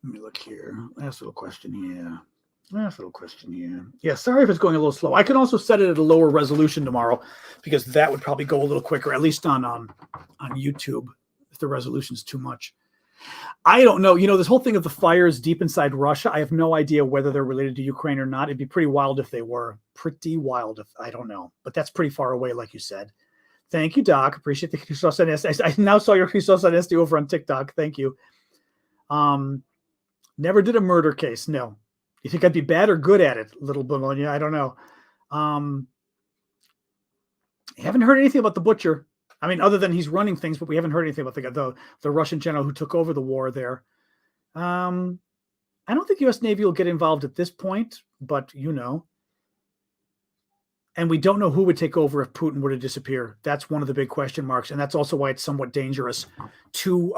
me look here. Last little question here. Yeah, sorry if it's going a little slow. I can also set it at a lower resolution tomorrow because that would probably go a little quicker, at least on YouTube, if the resolution's too much. I don't know. This whole thing of the fires deep inside Russia, I have no idea whether they're related to Ukraine or not. It'd be pretty wild if they were. Pretty wild if I don't know. But that's pretty far away, like you said. Thank you, Doc. Appreciate the Christos Anesti. I now saw your Christos Anesti over on TikTok. Thank you. Never did a murder case. No. You think I'd be bad or good at it, little Bologna? I don't know. Haven't heard anything about the butcher. I mean, other than he's running things, but we haven't heard anything about the Russian general who took over the war there. I don't think U.S. Navy will get involved at this point, but and we don't know who would take over if Putin were to disappear. That's one of the big question marks, and that's also why it's somewhat dangerous to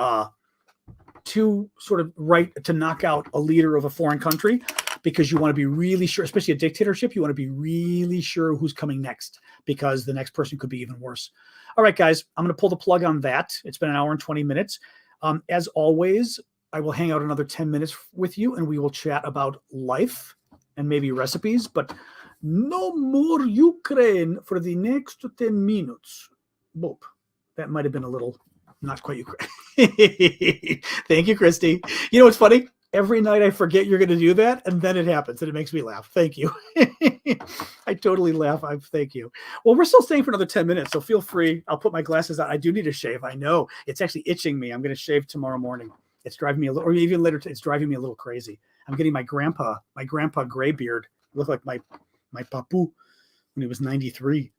sort of to knock out a leader of a foreign country, because you want to be really sure, especially a dictatorship, you want to be really sure who's coming next, because the next person could be even worse. All right, guys, I'm going to pull the plug on that. It's been an hour and 20 minutes. As always, I will hang out another 10 minutes with you, and we will chat about life and maybe recipes, but no more Ukraine for the next 10 minutes. Boop. That might have been a little not quite Ukraine. Thank you, Christy. What's funny? Every night I forget you're going to do that, and then it happens, and it makes me laugh. Thank you. I totally laugh. Thank you. Well, we're still staying for another 10 minutes, so feel free. I'll put my glasses on. I do need a shave. I know. It's actually itching me. I'm going to shave tomorrow morning. It's driving me a little, or even later, it's driving me a little crazy. I'm getting my grandpa gray beard. Look like my papu when he was 93.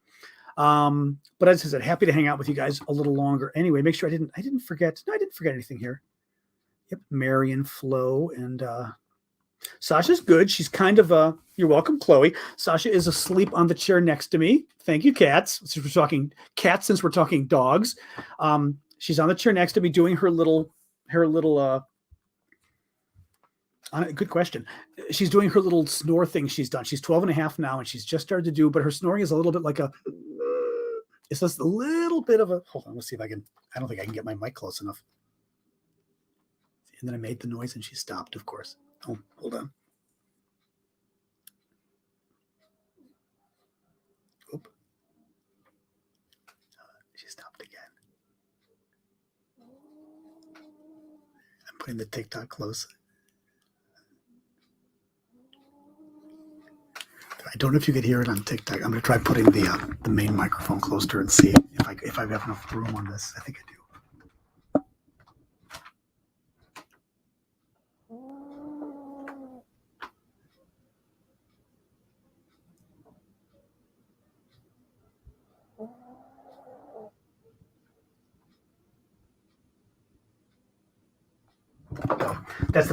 But as I said, happy to hang out with you guys a little longer. Anyway, make sure I didn't forget. No, I didn't forget anything here. Yep, Marion, Flo, and Sasha's good. She's kind of you're welcome, Chloe. Sasha is asleep on the chair next to me. Thank you, cats. Since we're talking cats, since we're talking dogs, she's on the chair next to me doing her little. Good question. She's doing her little snore thing she's done. She's 12 and a half now, and she's just started to do, but her snoring is a little bit like it's just a little bit of a, hold on, let's see if I don't think I can get my mic close enough. And then I made the noise and she stopped, of course. Oh, hold on. Oop. She stopped again. I'm putting the TikTok close. I don't know if you could hear it on TikTok. I'm going to try putting the main microphone closer and see if I have enough room on this. I think I do.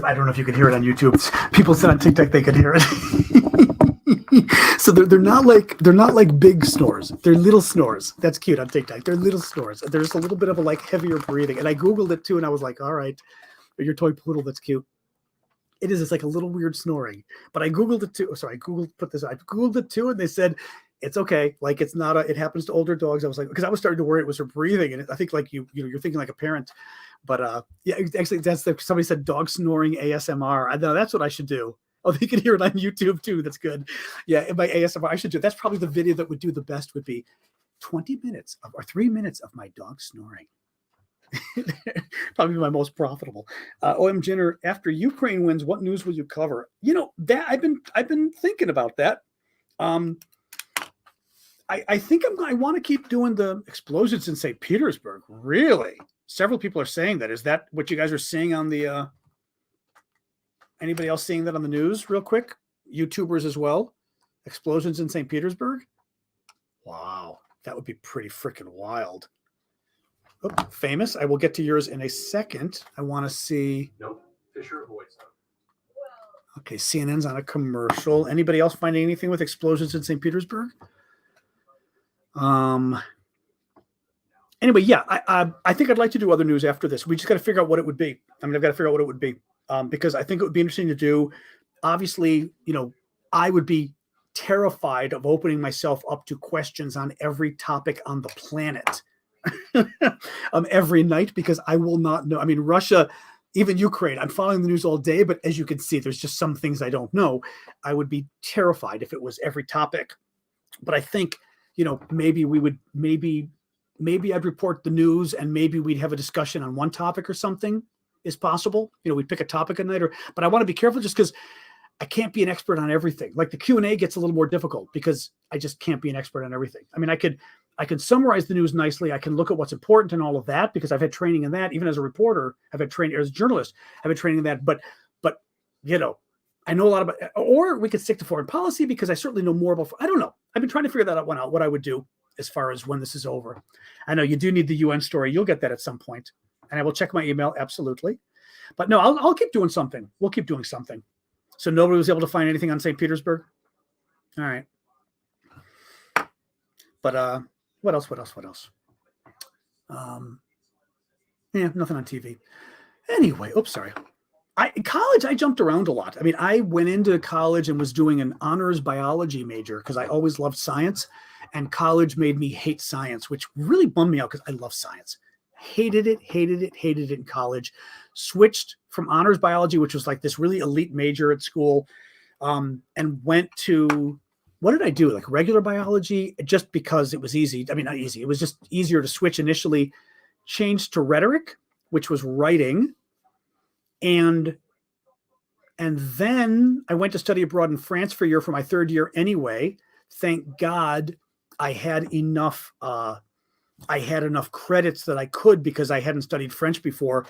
I don't know if you could hear it on YouTube. People said on TikTok they could hear it. So they're not like big snores. They're little snores. That's cute on TikTok. They're little snores. There's a little bit of a heavier breathing. And I Googled it too, and I was like, all right, your toy poodle, that's cute. It is. It's like a little weird snoring. But I Googled it too. Oh, sorry, I Googled it too, and they said it's okay. Like it's not it happens to older dogs. I was like, because I was starting to worry it was her breathing, and I think like you're thinking like a parent. But yeah, actually somebody said dog snoring ASMR. I know that's what I should do. Oh, they can hear it on YouTube too. That's good. Yeah, in my ASMR, I should do. That's probably the video that would do the best. Would be 20 minutes or 3 minutes of my dog snoring. Probably my most profitable. OM Jenner, after Ukraine wins, what news will you cover? That I've been thinking about that. I think I want to keep doing the explosions in St. Petersburg. Really, several people are saying that. Is that what you guys are seeing on the? Anybody else seeing that on the news real quick? YouTubers as well. Explosions in St. Petersburg. Wow. That would be pretty freaking wild. Oh, famous. I will get to yours in a second. I want to see. Nope. Fisher avoids them. Okay, CNN's on a commercial. Anybody else finding anything with explosions in St. Petersburg? Anyway, yeah, I think I'd like to do other news after this. We just got to figure out what it would be. I mean, I've got to figure out what it would be because I think it would be interesting to do. Obviously, I would be terrified of opening myself up to questions on every topic on the planet every night because I will not know. I mean, Russia, even Ukraine, I'm following the news all day, but as you can see, there's just some things I don't know. I would be terrified if it was every topic. But I think, maybe I'd report the news and maybe we'd have a discussion on one topic or something is possible. We'd pick a topic a night but I want to be careful just because I can't be an expert on everything. Like the Q&A gets a little more difficult because I just can't be an expert on everything. I mean, I can summarize the news nicely. I can look at what's important and all of that because I've had training in that. Even as a reporter, I've had training as a journalist. I've had training in that. But I know a lot about. Or we could stick to foreign policy because I certainly know more about. I don't know. I've been trying to figure that one out. What I would do as far as when this is over. I know you do need the UN story. You'll get that at some point, and I will check my email absolutely. But no, I'll keep doing something. We'll keep doing something. So nobody was able to find anything on St. Petersburg. All right. But what else? Nothing on TV. Anyway, oops, sorry. In college, I jumped around a lot. I mean, I went into college and was doing an honors biology major because I always loved science. And college made me hate science, which really bummed me out because I love science. Hated it in college. Switched from honors biology, which was like this really elite major at school, and went to, what did I do? Like regular biology, just because it was easy. I mean, not easy. It was just easier to switch initially. Changed to rhetoric, which was writing. And then I went to study abroad in France for a year for my third year anyway. Thank God I had enough credits that I could because I hadn't studied French before.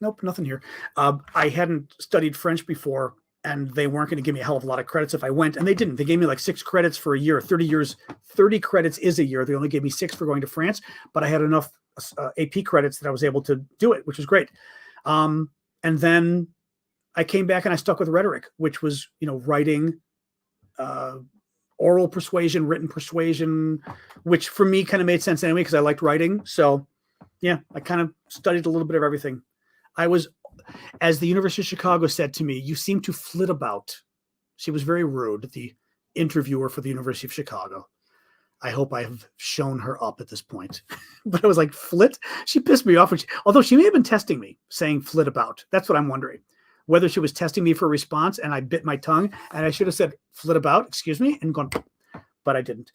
Nope, nothing here. I hadn't studied French before, and they weren't going to give me a hell of a lot of credits if I went, and they didn't. They gave me like 6 credits for a year. 30 credits is a year. They only gave me 6 for going to France, but I had enough AP credits that I was able to do it, which was great. And then I came back and I stuck with rhetoric, which was, writing, oral persuasion, written persuasion, which for me kind of made sense anyway because I liked writing. So, yeah, I kind of studied a little bit of everything. I was, as the University of Chicago said to me, you seem to flit about. She was very rude, the interviewer for the University of Chicago. I hope I have shown her up at this point. But I was like, flit? She pissed me off. Although she may have been testing me, saying flit about. That's what I'm wondering. Whether she was testing me for a response and I bit my tongue and I should have said flit about, excuse me, and gone, but I didn't.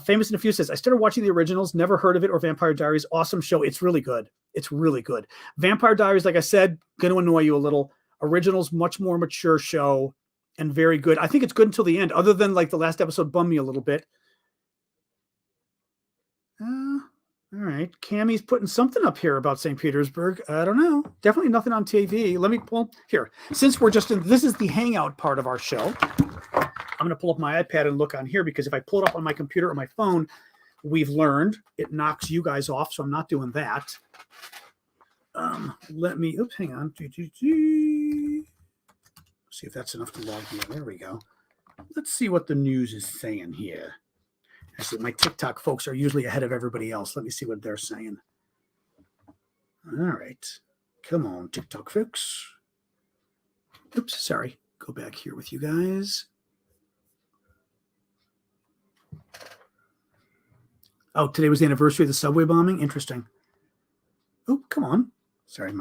Famous in a Few says, I started watching the originals, never heard of it, or Vampire Diaries. Awesome show. It's really good. It's really good. Vampire Diaries, like I said, going to annoy you a little. Originals, much more mature show and very good. I think it's good until the end, other than like the last episode bummed me a little bit. All right. Cammie's putting something up here about St. Petersburg. I don't know. Definitely nothing on TV. Let me pull here. Since we're just in, this is the hangout part of our show. I'm going to pull up my iPad and look on here because if I pull it up on my computer or my phone, we've learned it knocks you guys off. So I'm not doing that. Hang on. See if that's enough to log me in. There we go. Let's see what the news is saying here. Actually, my TikTok folks are usually ahead of everybody else. Let me see what they're saying. All right. Come on, TikTok folks. Oops, sorry. Go back here with you guys. Oh, today was the anniversary of the subway bombing. Interesting. Oh, come on. Sorry,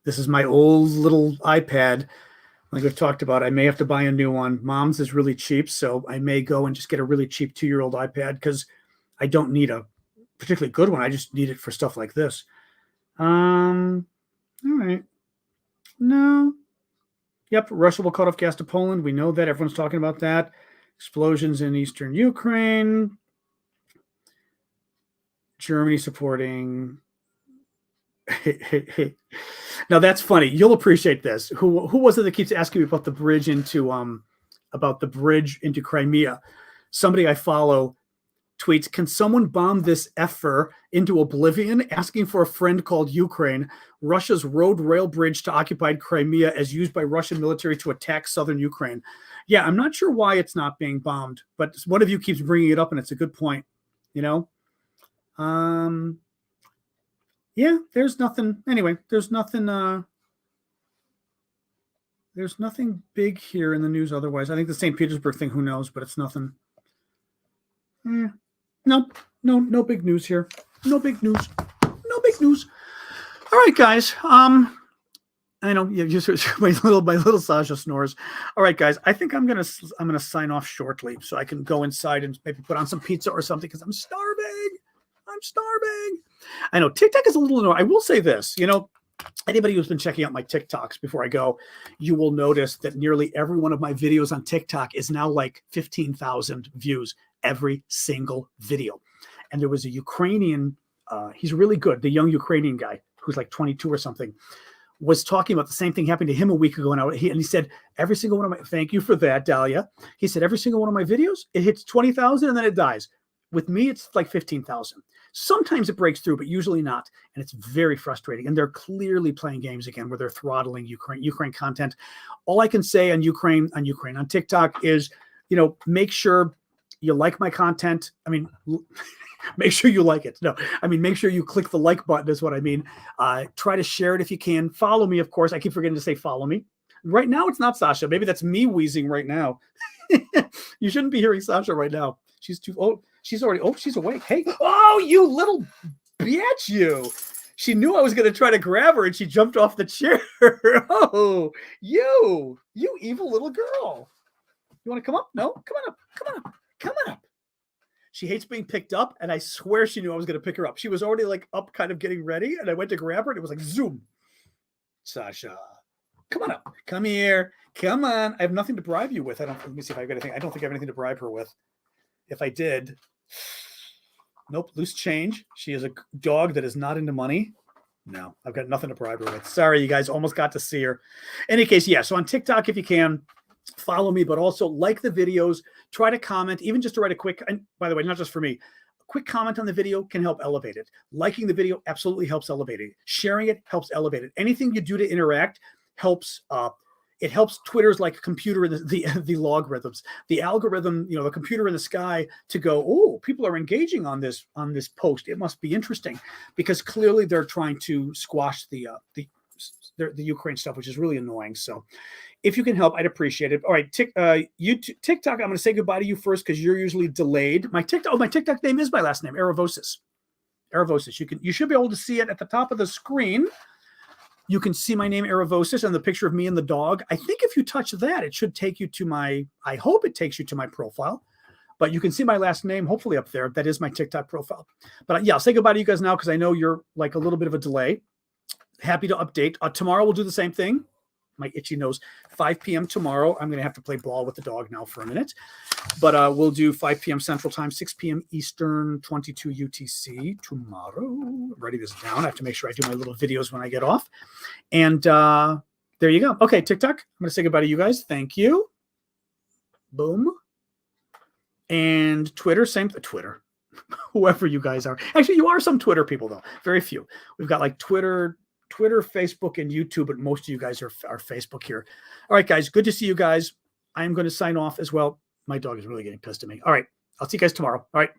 this is my old little iPad. Like we've talked about, I may have to buy a new one. Mom's is really cheap, so I may go and just get a really cheap 2-year-old iPad because I don't need a particularly good one. I just need it for stuff like this. All right. No. Yep, Russia will cut off gas to Poland. We know that. Everyone's talking about that. Explosions in eastern Ukraine. Germany supporting. Now that's funny. You'll appreciate this. Who was it that keeps asking me about the bridge into Crimea? Somebody I follow tweets, "Can someone bomb this effer into oblivion? Asking for a friend called Ukraine. Russia's road rail bridge to occupied Crimea as used by Russian military to attack southern Ukraine." Yeah, I'm not sure why it's not being bombed, but one of you keeps bringing it up, and it's a good point. Yeah, there's nothing. Anyway, there's nothing. There's nothing big here in the news otherwise. I think the St. Petersburg thing, who knows, but it's nothing. No big news here. No big news. All right, guys. I know you just my little Sasha snores. All right, guys. I think I'm gonna sign off shortly so I can go inside and maybe put on some pizza or something because I'm starving. I know TikTok is a little annoying. I will say this. Anybody who's been checking out my TikToks before I go, you will notice that nearly every one of my videos on TikTok is now like 15,000 views. Every single video. And there was a Ukrainian, he's really good, the young Ukrainian guy who's like 22 or something, was talking about the same thing happened to him a week ago. And he said, every single one of my, thank you for that, Dahlia. He said, every single one of my videos, it hits 20,000 and then it dies. With me, it's like 15,000. Sometimes it breaks through, but usually not. And it's very frustrating. And they're clearly playing games again where they're throttling Ukraine content. All I can say on TikTok is, make sure you like my content. I mean, make sure you like it. No, I mean, make sure you click the like button is what I mean. Try to share it if you can. Follow me, of course. I keep forgetting to say follow me. Right now, it's not Sasha. Maybe that's me wheezing right now. You shouldn't be hearing Sasha right now. She's she's awake. Hey, oh, you little bitch, you. She knew I was going to try to grab her and she jumped off the chair. Oh, you evil little girl. You want to come up? No? Come on up. She hates being picked up, and I swear she knew I was going to pick her up. She was already like up kind of getting ready, and I went to grab her, and it was like, zoom. Sasha, come on up. Come here. Come on. I have nothing to bribe you with. Let me see if I have anything. I don't think I have anything to bribe her with. If I did, nope, loose change. She is a dog that is not into money. No, I've got nothing to bribe her with. Sorry, you guys almost got to see her. In any case, yeah, so on TikTok, if you can, follow me, but also like the videos, try to comment, even just to write a quick, and by the way, not just for me, a quick comment on the video can help elevate it. Liking the video absolutely helps elevate it. Sharing it helps elevate it. Anything you do to interact helps, it helps Twitter's like computer, the logarithms, the algorithm, the computer in the sky to go, oh, people are engaging on this post. It must be interesting, because clearly they're trying to squash the Ukraine stuff, which is really annoying. So if you can help, I'd appreciate it. All right, TikTok, I'm going to say goodbye to you first because you're usually delayed. My TikTok name is my last name, Aravosis. You should be able to see it at the top of the screen. You can see my name, Aravosis, and the picture of me and the dog. I think if you touch that, it should take you to I hope it takes you to my profile. But you can see my last name, hopefully up there. That is my TikTok profile. But yeah, I'll say goodbye to you guys now because I know you're like a little bit of a delay. Happy to update. Tomorrow we'll do the same thing. My itchy nose. 5 p.m. tomorrow. I'm going to have to play ball with the dog now for a minute. But we'll do 5 p.m. Central Time, 6 p.m. Eastern, 22 UTC tomorrow. Writing this down. I have to make sure I do my little videos when I get off. And there you go. Okay, TikTok. I'm going to say goodbye to you guys. Thank you. Boom. And Twitter, same thing. Twitter. Whoever you guys are. Actually, you are some Twitter people, though. Very few. We've got like Twitter, Facebook, and YouTube, but most of you guys are Facebook here. All right, guys, good to see you guys. I'm going to sign off as well. My dog is really getting pissed at me. All right, I'll see you guys tomorrow. All right.